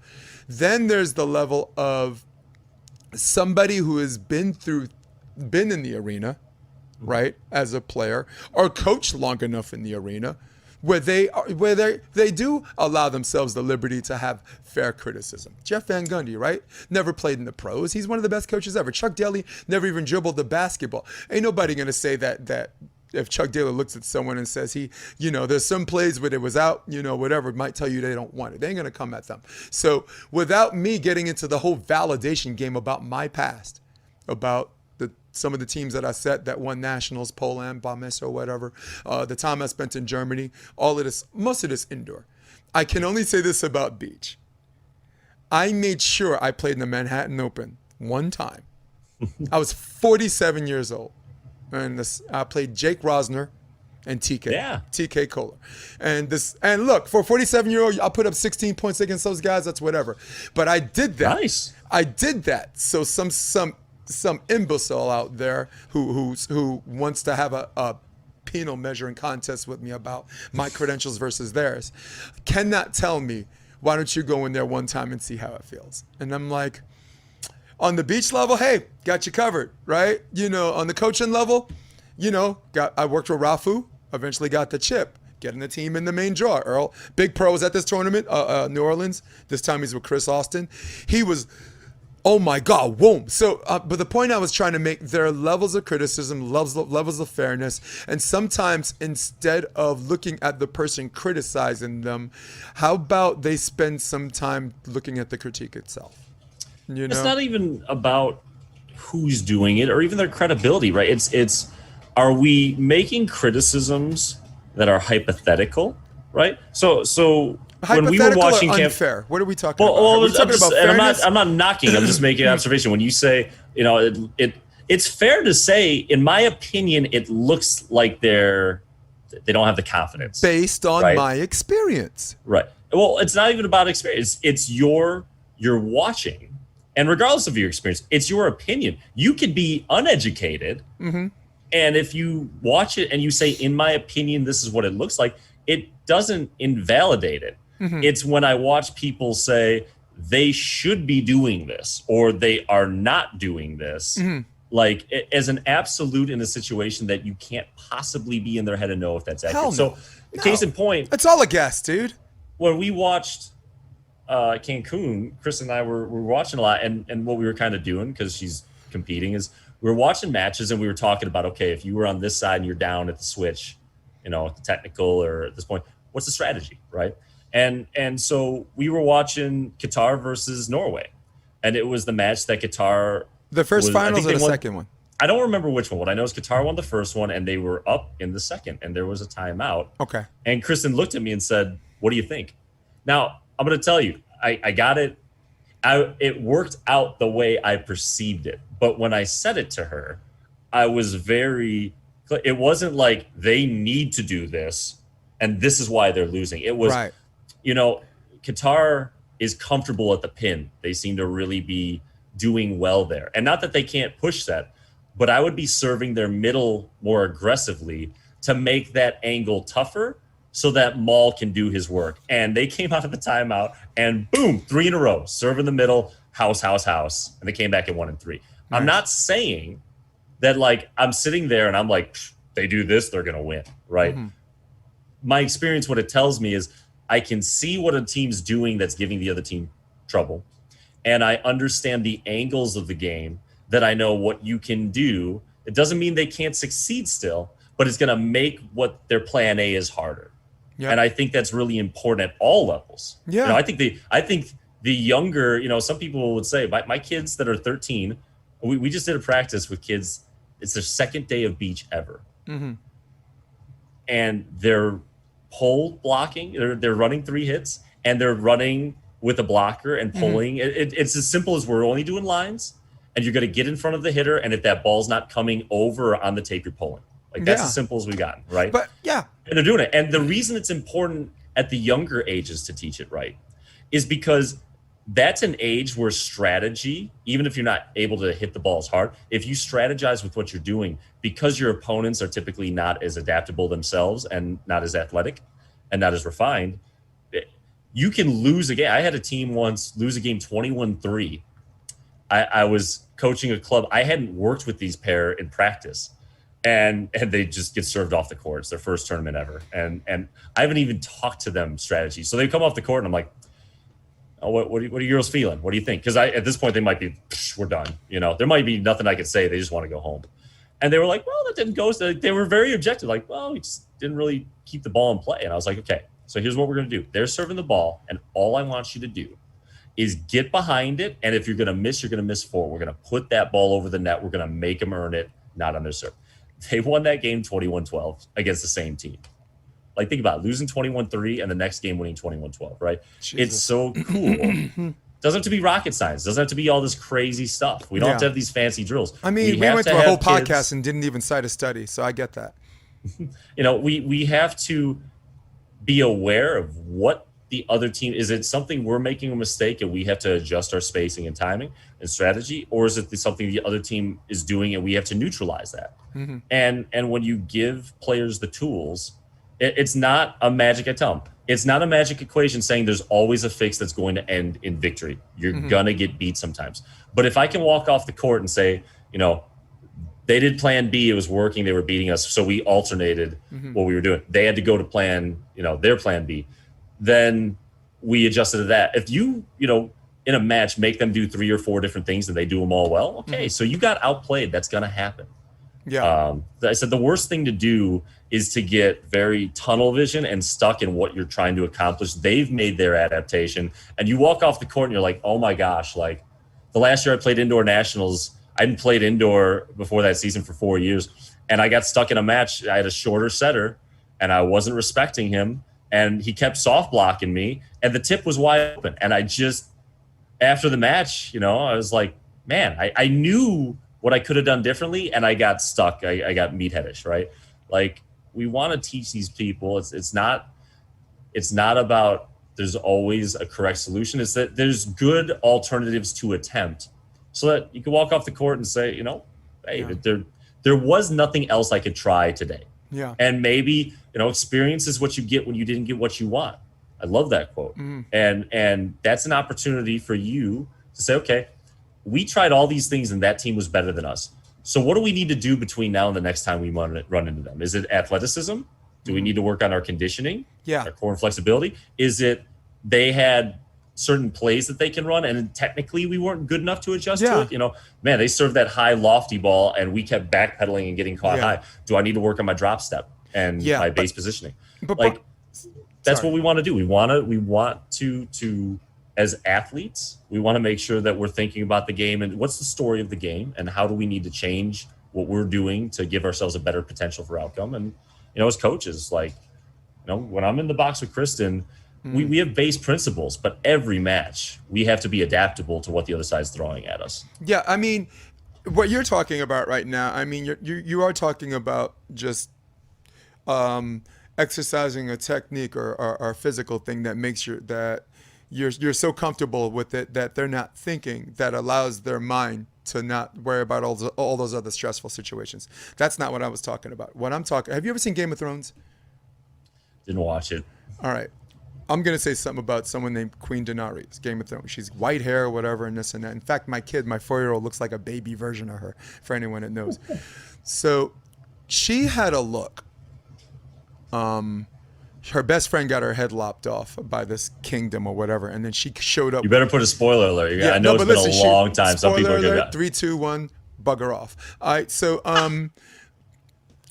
Then there's the level of somebody who has been in the arena, right, as a player, or coached long enough in the arena, where they do allow themselves the liberty to have fair criticism. Jeff Van Gundy, right, never played in the pros. He's one of the best coaches ever. Chuck Daly never even dribbled the basketball. Ain't nobody gonna say that if Chuck Daly looks at someone and says there's some plays where it was out, whatever, might tell you they don't want it. They ain't gonna come at them. So without me getting into the whole validation game about my past, about some of the teams that I set that won nationals, Poland, Bamis, or whatever, the time I spent in Germany, all of this, most of this indoor. I can only say this about beach. I made sure I played in the Manhattan Open one time. I was 47 years old. And I played Jake Rosner and TK. Yeah. TK Kohler. And look, for a 47-year-old, I'll put up 16 points against those guys. That's whatever. But I did that. Nice. I did that. So some imbecile out there who wants to have a penal measuring contest with me about my credentials versus theirs cannot tell me, why don't you go in there one time and see how it feels? And I'm like, on the beach level, hey, got you covered, right? On the coaching level, I worked with Rafu, eventually got the chip, getting the team in the main draw. Earl, big pro, was at this tournament, New Orleans. This time he's with Chris Austin. He was, oh my God, whoa. So, but the point I was trying to make, there are levels of criticism, levels of fairness, and sometimes instead of looking at the person criticizing them, how about they spend some time looking at the critique itself? It's not even about who's doing it or even their credibility, right? It's are we making criticisms that are hypothetical, right? So when we were watching or unfair? What are we talking about? Are we talking about fairness? I'm not knocking. I'm just making an observation. When you say, it's fair to say, in my opinion, it looks like they don't have the confidence based on my experience. Right. Well, it's not even about experience. It's you're watching. And regardless of your experience, it's your opinion. You could be uneducated, and if you watch it and you say, in my opinion, this is what it looks like, it doesn't invalidate it. It's when I watch people say they should be doing this or they are not doing this, like as an absolute in a situation that you can't possibly be in their head and know if that's accurate. Hell no. So, case in point, it's all a guess, dude. When we watched Cancun, Chris and I were watching a lot, and what we were kind of doing, because she's competing, is we were watching matches and we were talking about, okay, if you were on this side and you're down at the switch, at the technical or at this point, what's the strategy, right? And so we were watching Qatar versus Norway, and it was the match that Qatar. The first finals or the second one? I don't remember which one. What I know is Qatar won the first one, and they were up in the second, and there was a timeout. Okay. And Kristen looked at me and said, "What do you think?" Now, I'm going to tell you, I got it. It worked out the way I perceived it. But when I said it to her, I was it wasn't like they need to do this and this is why they're losing. It was, Qatar is comfortable at the pin. They seem to really be doing well there. And not that they can't push that, but I would be serving their middle more aggressively to make that angle tougher so that Maul can do his work. And they came out of the timeout and boom, 3 in a row, serve in the middle, house. And they came back at 1 and 3. Nice. I'm not saying that I'm sitting there and I'm like, they do this, they're going to win, right? My experience, what it tells me is I can see what a team's doing that's giving the other team trouble. And I understand the angles of the game that I know what you can do. It doesn't mean they can't succeed still, but it's going to make what their plan A is harder. Yep. And I think that's really important at all levels. Yeah. I think the younger, some people would say, my kids that are 13, we just did a practice with kids. It's their second day of beach ever. And they're pole blocking. They're running 3 hits and they're running with a blocker and pulling. It's as simple as we're only doing lines and you're going to get in front of the hitter. And if that ball's not coming over on the tape, you're pulling. That's as simple as we got, right? But yeah. And they're doing it. And the reason it's important at the younger ages to teach it right is because that's an age where strategy, even if you're not able to hit the balls hard, if you strategize with what you're doing, because your opponents are typically not as adaptable themselves and not as athletic and not as refined, you can lose a game. I had a team once lose a game 21-3. I was coaching a club. I hadn't worked with these pair in practice. And they just get served off the court. It's their first tournament ever. And I haven't even talked to them strategy. So they come off the court and I'm like, oh, what are you girls feeling? What do you think? Because at this point they might be, we're done. There might be nothing I could say. They just want to go home. And they were like, well, that didn't go. So they were very objective. Like, well, we just didn't really keep the ball in play. And I was like, okay, so here's what we're going to do. They're serving the ball. And all I want you to do is get behind it. And if you're going to miss, you're going to miss 4. We're going to put that ball over the net. We're going to make them earn it, not on their serve. They won that game 21-12 against the same team. Think about it, losing 21-3 and the next game winning 21-12, right? Jesus. It's so cool. Doesn't have to be rocket science. Doesn't have to be all this crazy stuff. We don't have to have these fancy drills. I mean, we went through a whole podcast and didn't even cite a study, so I get that. we have to be aware of what the other team is. It something we're making a mistake and we have to adjust our spacing and timing and strategy, or is it something the other team is doing and we have to neutralize that? And when you give players the tools, it's not a magic. I tell them it's not a magic equation saying there's always a fix that's going to end in victory. You're gonna get beat sometimes. But if I can walk off the court and say, they did plan B, it was working, they were beating us, so we alternated what we were doing. They had to go to their plan B. Then we adjusted to that. If you in a match make them do 3 or 4 different things and they do them all well, okay, so you got outplayed. That's going to happen. Yeah. I said the worst thing to do is to get very tunnel vision and stuck in what you're trying to accomplish. They've made their adaptation, and you walk off the court and you're like, oh my gosh, like the last year I played indoor nationals, I hadn't played indoor before that season for 4 years, and I got stuck in a match. I had a shorter setter, and I wasn't respecting him, and he kept soft blocking me, and the tip was wide open. And I just, after the match, I was like, man, I knew what I could have done differently, and I got stuck. I got meatheadish, right? Like, we want to teach these people. It's not about there's always a correct solution. It's that there's good alternatives to attempt, so that you can walk off the court and say, hey, there was nothing else I could try today. Yeah. And maybe, experience is what you get when you didn't get what you want. I love that quote. And that's an opportunity for you to say, okay, we tried all these things and that team was better than us. So what do we need to do between now and the next time we run into them? Is it athleticism? Do we need to work on our conditioning? Yeah. Our core and flexibility? Is it they had certain plays that they can run and technically we weren't good enough to adjust to it? Man, they served that high lofty ball and we kept backpedaling and getting caught high. Do I need to work on my drop step and my base positioning? But that's what we want to do. We want to as athletes, we want to make sure that we're thinking about the game and what's the story of the game and how do we need to change what we're doing to give ourselves a better potential for outcome. And as coaches, when I'm in the box with Kristen, we have base principles, but every match we have to be adaptable to what the other side's throwing at us. Yeah, I mean, what you're talking about right now, I mean, you are talking about just exercising a technique or physical thing that makes you're so comfortable with it that they're not thinking, that allows their mind to not worry about all those other stressful situations. That's not what I was talking about. Have you ever seen Game of Thrones? Didn't watch it. All right. I'm going to say something about someone named Queen Daenerys, Game of Thrones. She's white hair or whatever and this and that. In fact, my 4-year-old, looks like a baby version of her, for anyone that knows. So she had a look. Her best friend got her head lopped off by this kingdom or whatever, and then she showed up. You better put a spoiler alert. I know it's been a long time. Some people are good. 3, 2, 1, bugger off. All right, so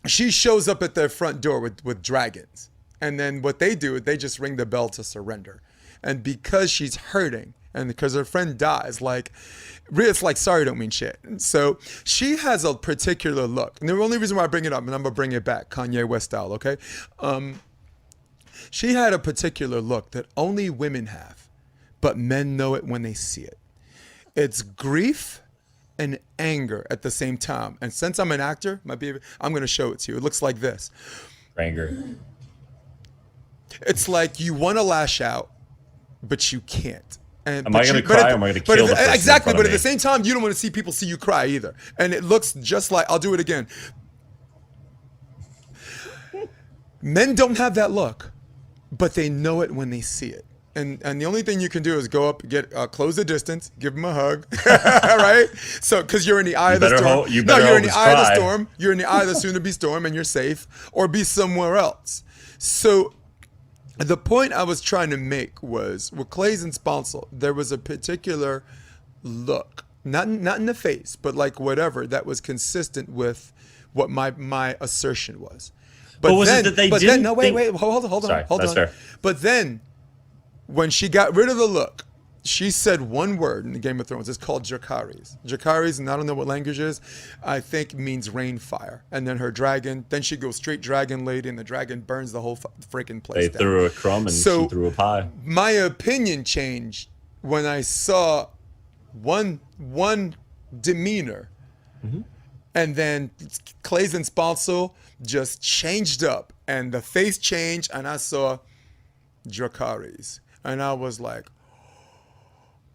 she shows up at their front door with dragons. And then what they do is they just ring the bell to surrender. And because she's hurting and because her friend dies, it's like, sorry, don't mean shit. So she has a particular look. And the only reason why I bring it up, and I'm going to bring it back, Kanye West style, okay? She had a particular look that only women have, but men know it when they see it. It's grief and anger at the same time. And since I'm an actor, I'm going to show it to you. It looks like this. Anger. It's like you want to lash out, but you can't. Am I going to cry or am I going to kill the person? Exactly, but at the same time, you don't want to see people see you cry either. And it looks just like, I'll do it again. Men don't have that look, but they know it when they see it. And the only thing you can do is go up, close the distance, give them a hug, right? So, because you're in the eye of the storm. You're in the eye of the storm. You're in the eye of the soon-to-be storm, and you're safe, or be somewhere else. So, the point I was trying to make was with Claes and Sponcil, there was a particular look, not in the face, but whatever that was consistent with what my assertion was. But was it that they didn't? No, wait, hold on. That's fair. But then, when she got rid of the look, she said one word in the Game of Thrones. It's called Jakaris. Jakaris, and I don't know what language it is, I think means rain fire. And then her dragon, then she goes straight dragon lady, and the dragon burns the whole freaking place down. They threw a crumb and she threw a pie. My opinion changed when I saw one demeanor And then Claes and Sponcil just changed up, and the face changed, and I saw Dracarys, and I was like,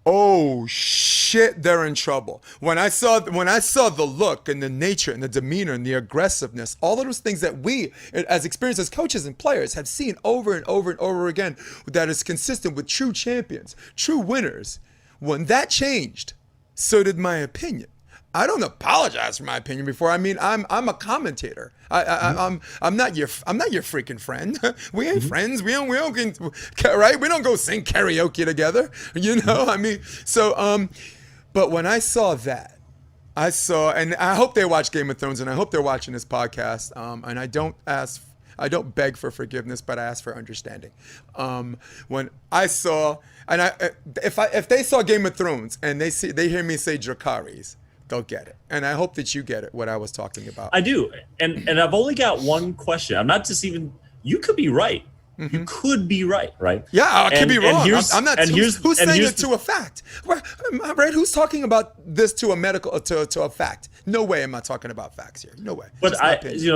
oh shit, they're in trouble. When I saw the look and the nature and the demeanor and the aggressiveness, all of those things that we, as experienced as coaches and players, have seen over and over and over again, that is consistent with true champions, true winners. When that changed, so did my opinion. I don't apologize for my opinion before. I mean, I'm a commentator. I'm not your freaking friend. We ain't friends. We don't right. We don't go sing karaoke together. You know. I mean, so but when I saw that, and I hope they watch Game of Thrones, and I hope they're watching this podcast. And I don't beg for forgiveness, but I ask for understanding. When I saw, if they saw Game of Thrones and they hear me say Dracarys, they'll get it. And I hope that you get it, what I was talking about. I do. And I've only got one question. I'm not just even, you could be right. Mm-hmm. You could be right? Yeah, I could be wrong. I'm not. Who's saying it to a fact? Right? Who's talking about this to a medical to a fact? No way am I talking about facts here. No way. But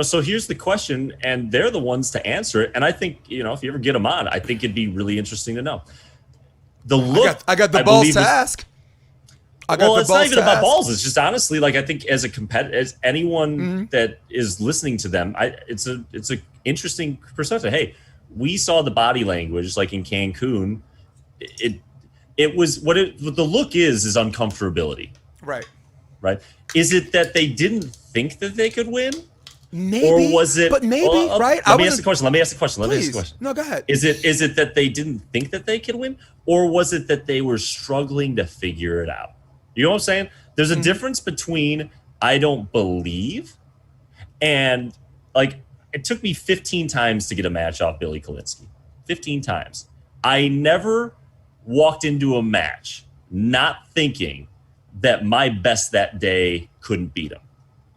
so here's the question, and they're the ones to answer it. And I think, if you ever get them on, I think it'd be really interesting to know. The look. I got the balls to ask. It's not even about balls. It's just honestly, like, I think as a competitor, as anyone that is listening to them, it's a interesting perspective. Hey, we saw the body language, like in Cancun. It was what the look is uncomfortability. Right. Right. Is it that they didn't think that they could win? Maybe. Or was it? But maybe, right? Let me ask the question. Please. No, go ahead. Is it that they didn't think that they could win, or was it that they were struggling to figure it out? You know what I'm saying? There's a difference between I don't believe and, like, it took me 15 times to get a match off Billy Kalinsky. 15 times. I never walked into a match not thinking that my best that day couldn't beat him.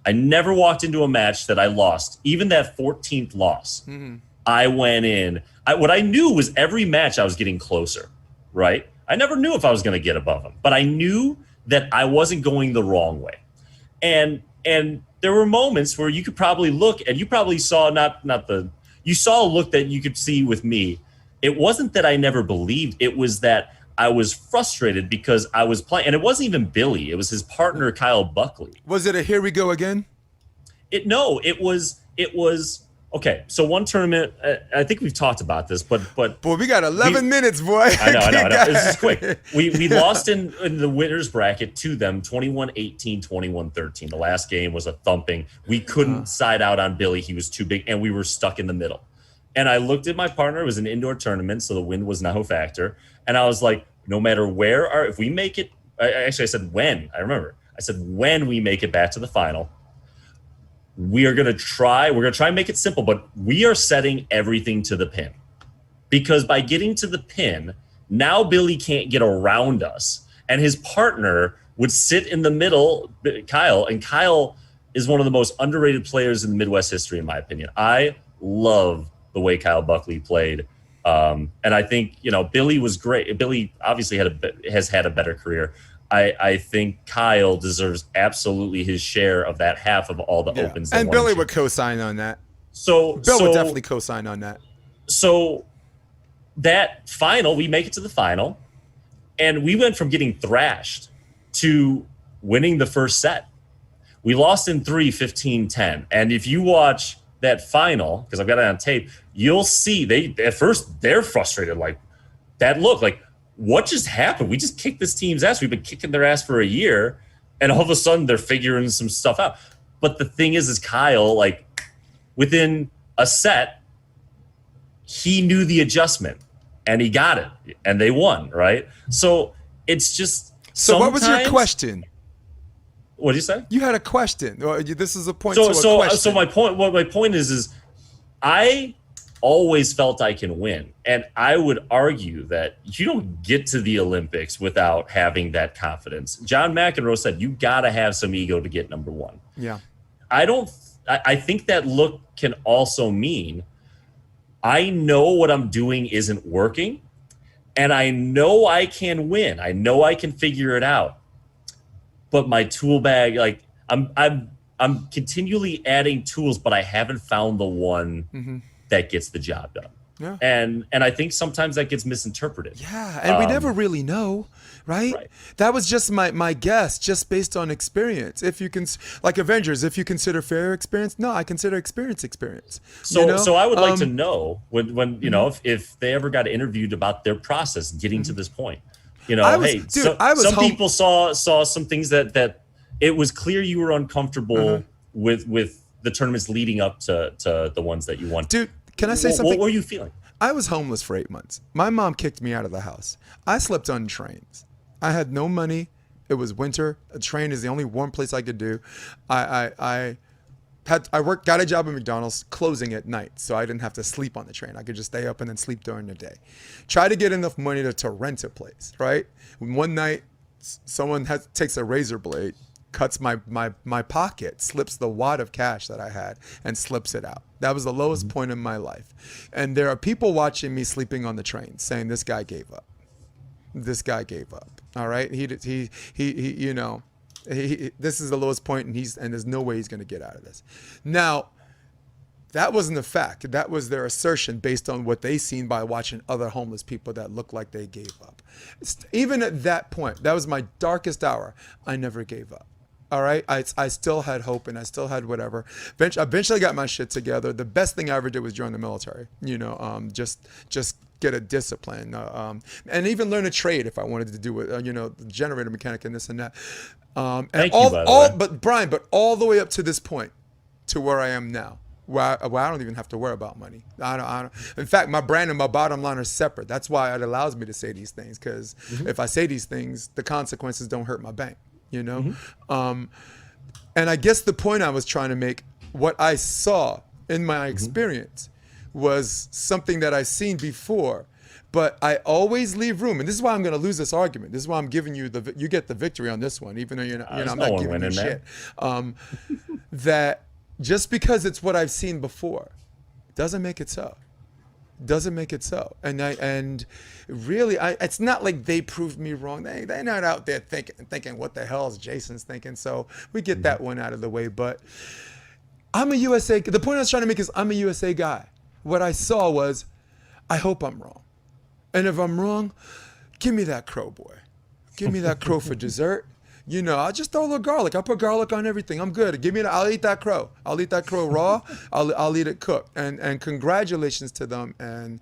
I never walked into a match that I lost, even that 14th loss. Mm-hmm. I went in. What I knew was every match I was getting closer, right? I never knew if I was going to get above him, but I knew that I wasn't going the wrong way. And there were moments where you could probably look, and you probably saw you saw a look that you could see with me. It wasn't that I never believed. It was that I was frustrated because I was playing, and it wasn't even Billy. It was his partner, Kyle Buckley. Was it a here we go again? It was okay. So one tournament, I think we've talked about this, but boy, we got 11 minutes, boy. I know. This is quick. We lost in the winners bracket to them, 21-18, 21-13. The last game was a thumping. We couldn't side out on Billy. He was too big, and we were stuck in the middle. And I looked at my partner. It was an indoor tournament, so the wind was no factor. And I was like, no matter where, if we make it, I said when. I remember. I said when we make it back to the final, we're going to try and make it simple, but we are setting everything to the pin. Because by getting to the pin, now Billy can't get around us. And his partner would sit in the middle, Kyle, and Kyle is one of the most underrated players in the Midwest history, in my opinion. I love the way Kyle Buckley played. And I think, Billy was great. Billy obviously has had a better career. I think Kyle deserves absolutely his share of that half of all the opens. And Billy would co-sign on that. Bill would definitely co-sign on that. So that final, we make it to the final, and we went from getting thrashed to winning the first set. We lost in 3, 15-10. And if you watch that final, because I've got it on tape, you'll see at first they're frustrated, like that look, like, what just happened? We just kicked this team's ass. We've been kicking their ass for a year, and all of a sudden they're figuring some stuff out. But the thing is Kyle, like, within a set, he knew the adjustment, and he got it, and they won, right? So it's just. So what was your question? What did you say? You had a question. This is a point to a question. So my point is I always felt I can win. And I would argue that you don't get to the Olympics without having that confidence. John McEnroe said, you got to have some ego to get number one. Yeah. I think that look can also mean I know what I'm doing isn't working, and I know I can win. I know I can figure it out. But my tool bag, like I'm I'm continually adding tools, but I haven't found the one that gets the job done. Yeah. And I think sometimes that gets misinterpreted. Yeah, and we never really know, right? That was just my guess, just based on experience. If you can, like Avengers, if you consider fair experience, no, I consider experience. So, you know? so I would like to know when you know if they ever got interviewed about their process getting to this point. You know, some people saw some things that it was clear you were uncomfortable with the tournaments leading up to the ones that you won. Dude, can I say something? What were you feeling? I was homeless for 8 months. My mom kicked me out of the house. I slept on trains. I had no money. It was winter. A train is the only warm place I could do. I got a job at McDonald's closing at night, so I didn't have to sleep on the train. I could just stay up and then sleep during the day. Try to get enough money to rent a place, right? One night, someone takes a razor blade, cuts my pocket, slips the wad of cash that I had, and slips it out. That was the lowest point in my life. And there are people watching me sleeping on the train saying, this guy gave up. This guy gave up. All right? He you know, this is the lowest point, and there's no way he's going to get out of this. Now, that wasn't a fact. That was their assertion based on what they seen by watching other homeless people that looked like they gave up. Even at that point, that was my darkest hour. I never gave up. All right, I still had hope, and I still had whatever. Eventually got my shit together. The best thing I ever did was join the military. You know, just get a discipline, and even learn a trade if I wanted to do it. You know, generator mechanic and this and that. But Brian, all the way up to this point, to where I am now, where I don't even have to worry about money. I don't. In fact, my brand and my bottom line are separate. That's why it allows me to say these things, because if I say these things, the consequences don't hurt my bank. You know, and I guess the point I was trying to make, what I saw in my experience was something that I seen before, but I always leave room, and this is why I'm going to lose this argument. This is why I'm giving you you get the victory on this one, even though I'm not giving you shit. That just because it's what I've seen before doesn't make it so. Doesn't make it so. And really, it's not like they proved me wrong. They're not out there thinking what the hell is Jason's thinking. So we get that one out of the way. But I'm a USA. The point I was trying to make is I'm a USA guy. What I saw was, I hope I'm wrong. And if I'm wrong, give me that crow, boy. Give me that crow for dessert. You know, I'll just throw a little garlic. I'll put garlic on everything. I'm good. Give me I'll eat that crow. I'll eat that crow raw. I'll eat it cooked. And congratulations to them. And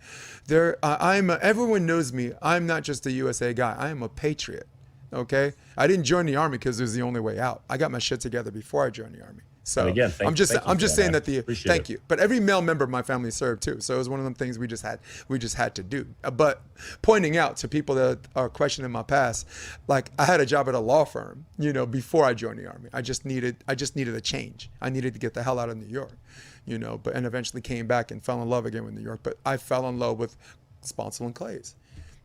everyone knows me. I'm not just a USA guy. I am a patriot. Okay? I didn't join the Army because it was the only way out. I got my shit together before I joined the Army. So again, I'm just saying that thank you. But every male member of my family served too. So it was one of them things we just had to do. But pointing out to people that are questioning my past, like I had a job at a law firm, you know, before I joined the Army. I just needed a change. I needed to get the hell out of New York, you know, and eventually came back and fell in love again with New York. But I fell in love with Sponcil and Claes.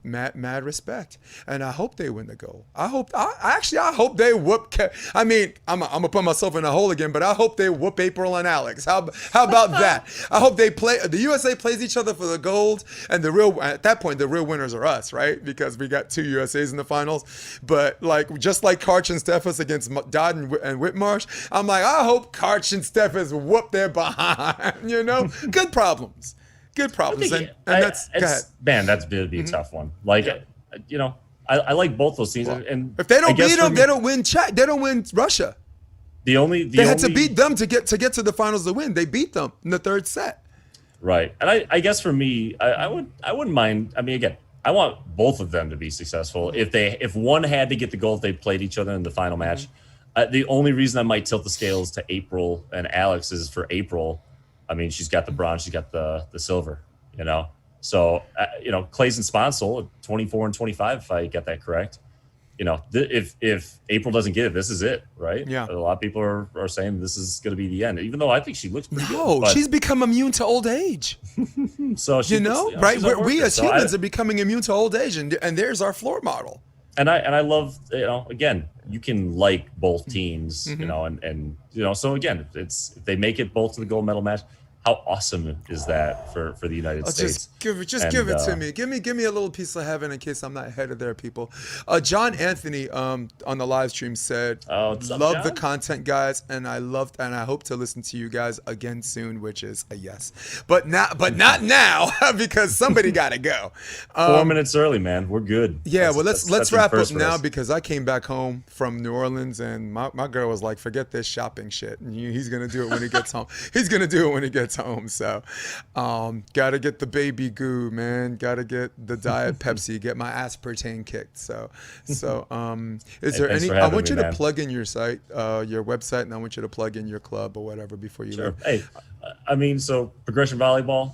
Mad respect, and I hope they win the gold. I hope they whoop. I mean, I'm gonna put myself in a hole again, but I hope they whoop April and Alex. How about that? I hope they play. The USA plays each other for the gold, and at that point the real winners are us, right? Because we got 2 USAs in the finals. But just like Karch and Steffes against Dodd and Whitmarsh, I'm like, I hope Karch and Steffes whoop their behind. You know, good problems. Good problems. That's going to be a tough one. Like, you know, I like both those teams. Well, and if they don't beat them, they don't win They don't win Russia. They had to beat them to get to the finals to win. They beat them in the 3rd set. Right. And I guess for me, I wouldn't mind. I mean, again, I want both of them to be successful. If one had to get the gold, they played each other in the final match. The only reason I might tilt the scales to April and Alex is for April. I mean, she's got the bronze, she's got the silver, you know. So, you know, Claes and Sponcil, 24 and 25, if I get that correct. You know, if April doesn't get it, this is it, right? Yeah. A lot of people are saying this is going to be the end, even though I think she looks pretty good. No, she's become immune to old age. So she right? We as humans are becoming immune to old age, and there's our floor model. And I love, you know, again, you can like both teams, you know, and you know, so again, if they make it both to the gold medal match, how awesome is that for the United States? Give it to me. Give me a little piece of heaven in case I'm not headed there, people. John Anthony on the live stream said, what's up, "Love John? the content, guys, and I hope to listen to you guys again soon," which is a yes, but not now because somebody got to go. 4 minutes early, man. We're good. Yeah, let's wrap up now us. because I came back home from New Orleans and my girl was like, "Forget this shopping shit." And he's gonna do it when he gets home. He's gonna do it when he gets home. So, gotta get the baby goo, man. Gotta get the Diet Pepsi. Get my aspartame kicked. So, is there any? I want you to plug in your site, your website, and I want you to plug in your club or whatever before you leave. Hey, I mean, so Progression Volleyball.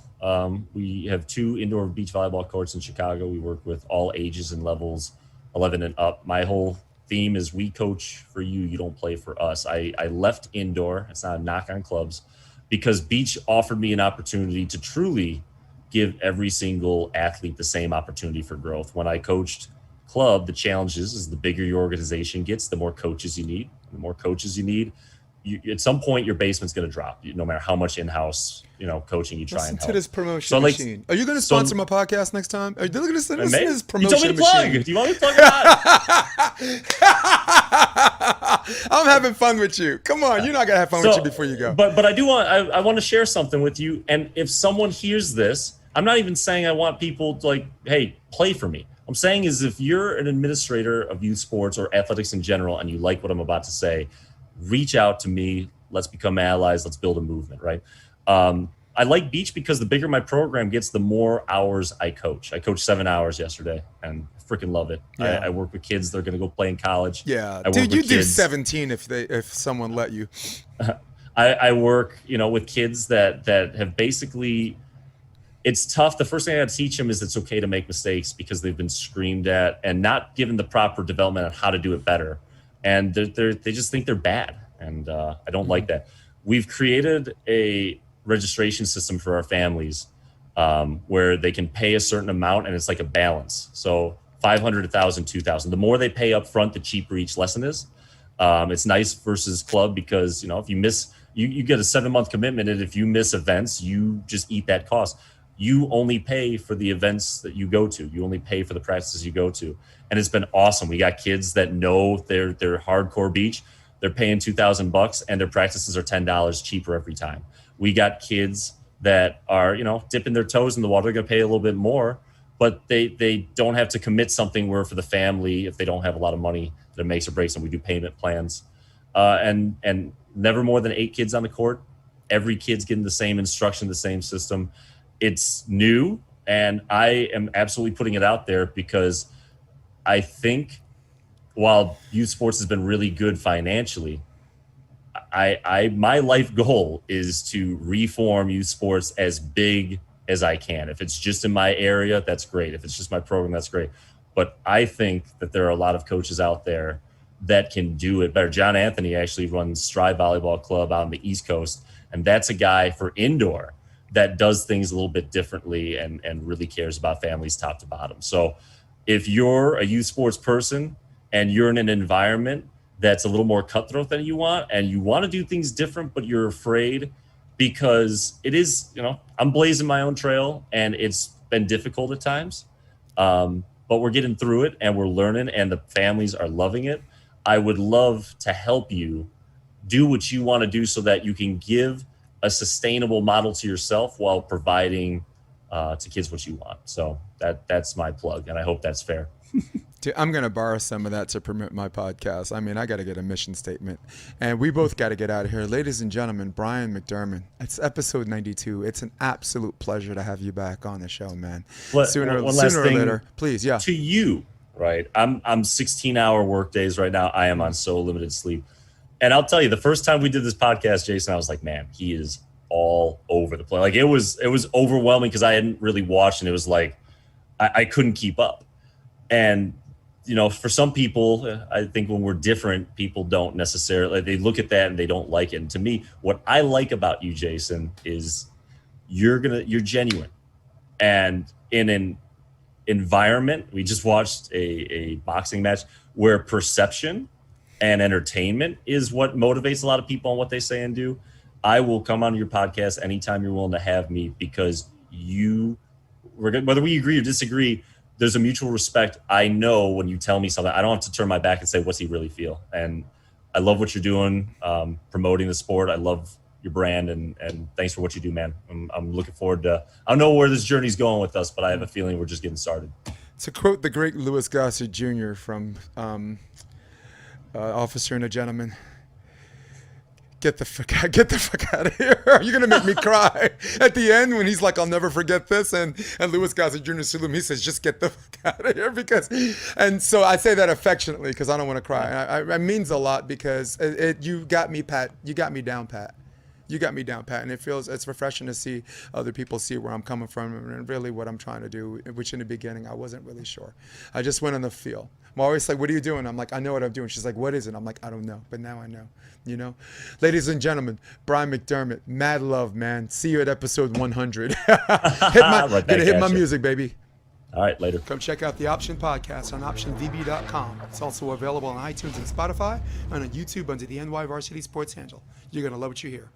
We have 2 indoor beach volleyball courts in Chicago. We work with all ages and levels, 11 and up. My whole theme is we coach for you. You don't play for us. I left indoor. It's not a knock on clubs, because beach offered me an opportunity to truly give every single athlete the same opportunity for growth. When I coached club, the challenge is the bigger your organization gets, the more coaches you need. The more coaches you need, at some point your basement's going to drop, no matter how much in-house coaching you try Listen and help. to this promotion machine. Are you going to sponsor my podcast next time? Are you going to listen to this promotion you told me to machine? plug. Do you want me to plug or not? I'm having fun with you. Come on, you're not gonna have fun with you before you go. But I do want I want to share something with you. And if someone hears this, I'm not even saying I want people to like, hey, play for me. I'm saying is if you're an administrator of youth sports or athletics in general and you like what I'm about to say, reach out to me. Let's become allies. Let's build a movement, right? I like beach because the bigger my program gets, the more hours I coach. I coached 7 hours yesterday and freaking love it. Yeah. I work with kids. They're going to go play in college. Yeah, I dude, you do kids. 17 if someone let you. I work, with kids that have basically, it's tough. The first thing I got to teach them is it's okay to make mistakes because they've been screamed at and not given the proper development on how to do it better. And they just think they're bad. And I don't like that. We've created a registration system for our families where they can pay a certain amount and it's like a balance. So 500, 1,000, 2,000. The more they pay up front, the cheaper each lesson is. It's nice versus club because, if you miss, you get a 7-month commitment. And if you miss events, you just eat that cost. You only pay for the events that you go to. You only pay for the practices you go to. And it's been awesome. We got kids that know they're hardcore beach. They're paying $2,000 and their practices are $10 cheaper every time. We got kids that are, dipping their toes in the water. They're going to pay a little bit more, but they don't have to commit something where for the family, if they don't have a lot of money, that makes or breaks them. We do payment plans and never more than 8 kids on the court. Every kid's getting the same instruction, the same system. It's new, and I am absolutely putting it out there because I think while youth sports has been really good financially, my life goal is to reform youth sports as big as I can. If it's just in my area, that's great. If it's just my program, that's great. But I think that there are a lot of coaches out there that can do it better. John Anthony actually runs Stride Volleyball Club out on the East Coast, and that's a guy for indoor that does things a little bit differently and really cares about families top to bottom. So if you're a youth sports person and you're in an environment that's a little more cutthroat than you want, and you want to do things different, but you're afraid because it is, I'm blazing my own trail and it's been difficult at times, but we're getting through it and we're learning and the families are loving it. I would love to help you do what you want to do so that you can give a sustainable model to yourself while providing to kids what you want. So that's my plug, and I hope that's fair. Dude, I'm going to borrow some of that to promote my podcast. I mean, I got to get a mission statement, and we both got to get out of here. Ladies and gentlemen, Bryan McDermand. It's episode 92. It's an absolute pleasure to have you back on the show, man. Sooner or later. Please, yeah. To you, right? I'm 16-hour work days right now. I am on so limited sleep. And I'll tell you, the first time we did this podcast, Jason, I was like, man, he is all over the place. Like it was overwhelming because I hadn't really watched, and it was like I couldn't keep up. And for some people, I think when we're different, people don't necessarily, they look at that and they don't like it. And to me, what I like about you, Jason, is you're genuine. And in an environment, we just watched a boxing match where perception and entertainment is what motivates a lot of people on what they say and do. I will come on your podcast anytime you're willing to have me, because whether we agree or disagree, there's a mutual respect. I know when you tell me something, I don't have to turn my back and say, what's he really feel? And I love what you're doing, promoting the sport. I love your brand, and thanks for what you do, man. I'm looking forward to, I don't know where this journey's going with us, but I have a feeling we're just getting started. To quote the great Louis Gossett Jr. from Officer and a Gentleman, get the fuck out of here. You're going to make me cry. At the end, when he's like, I'll never forget this, and Louis Gossett Jr. salute him, he says, just get the fuck out of here. And so I say that affectionately because I don't want to cry. It means a lot because you got me, Pat. You got me down, Pat. You got me down, Pat, and it's refreshing to see other people see where I'm coming from and really what I'm trying to do, which in the beginning I wasn't really sure. I just went on the feel. I'm always like, what are you doing? I'm like, I know what I'm doing. She's like, what is it? I'm like, I don't know, but now I know, you know? Ladies and gentlemen, Bryan McDermand, mad love, man. See you at episode 100. hit my music, baby. All right, later. Come check out the Option Podcast on OptionVB.com. It's also available on iTunes and Spotify and on YouTube under the NY Varsity Sports handle. You're going to love what you hear.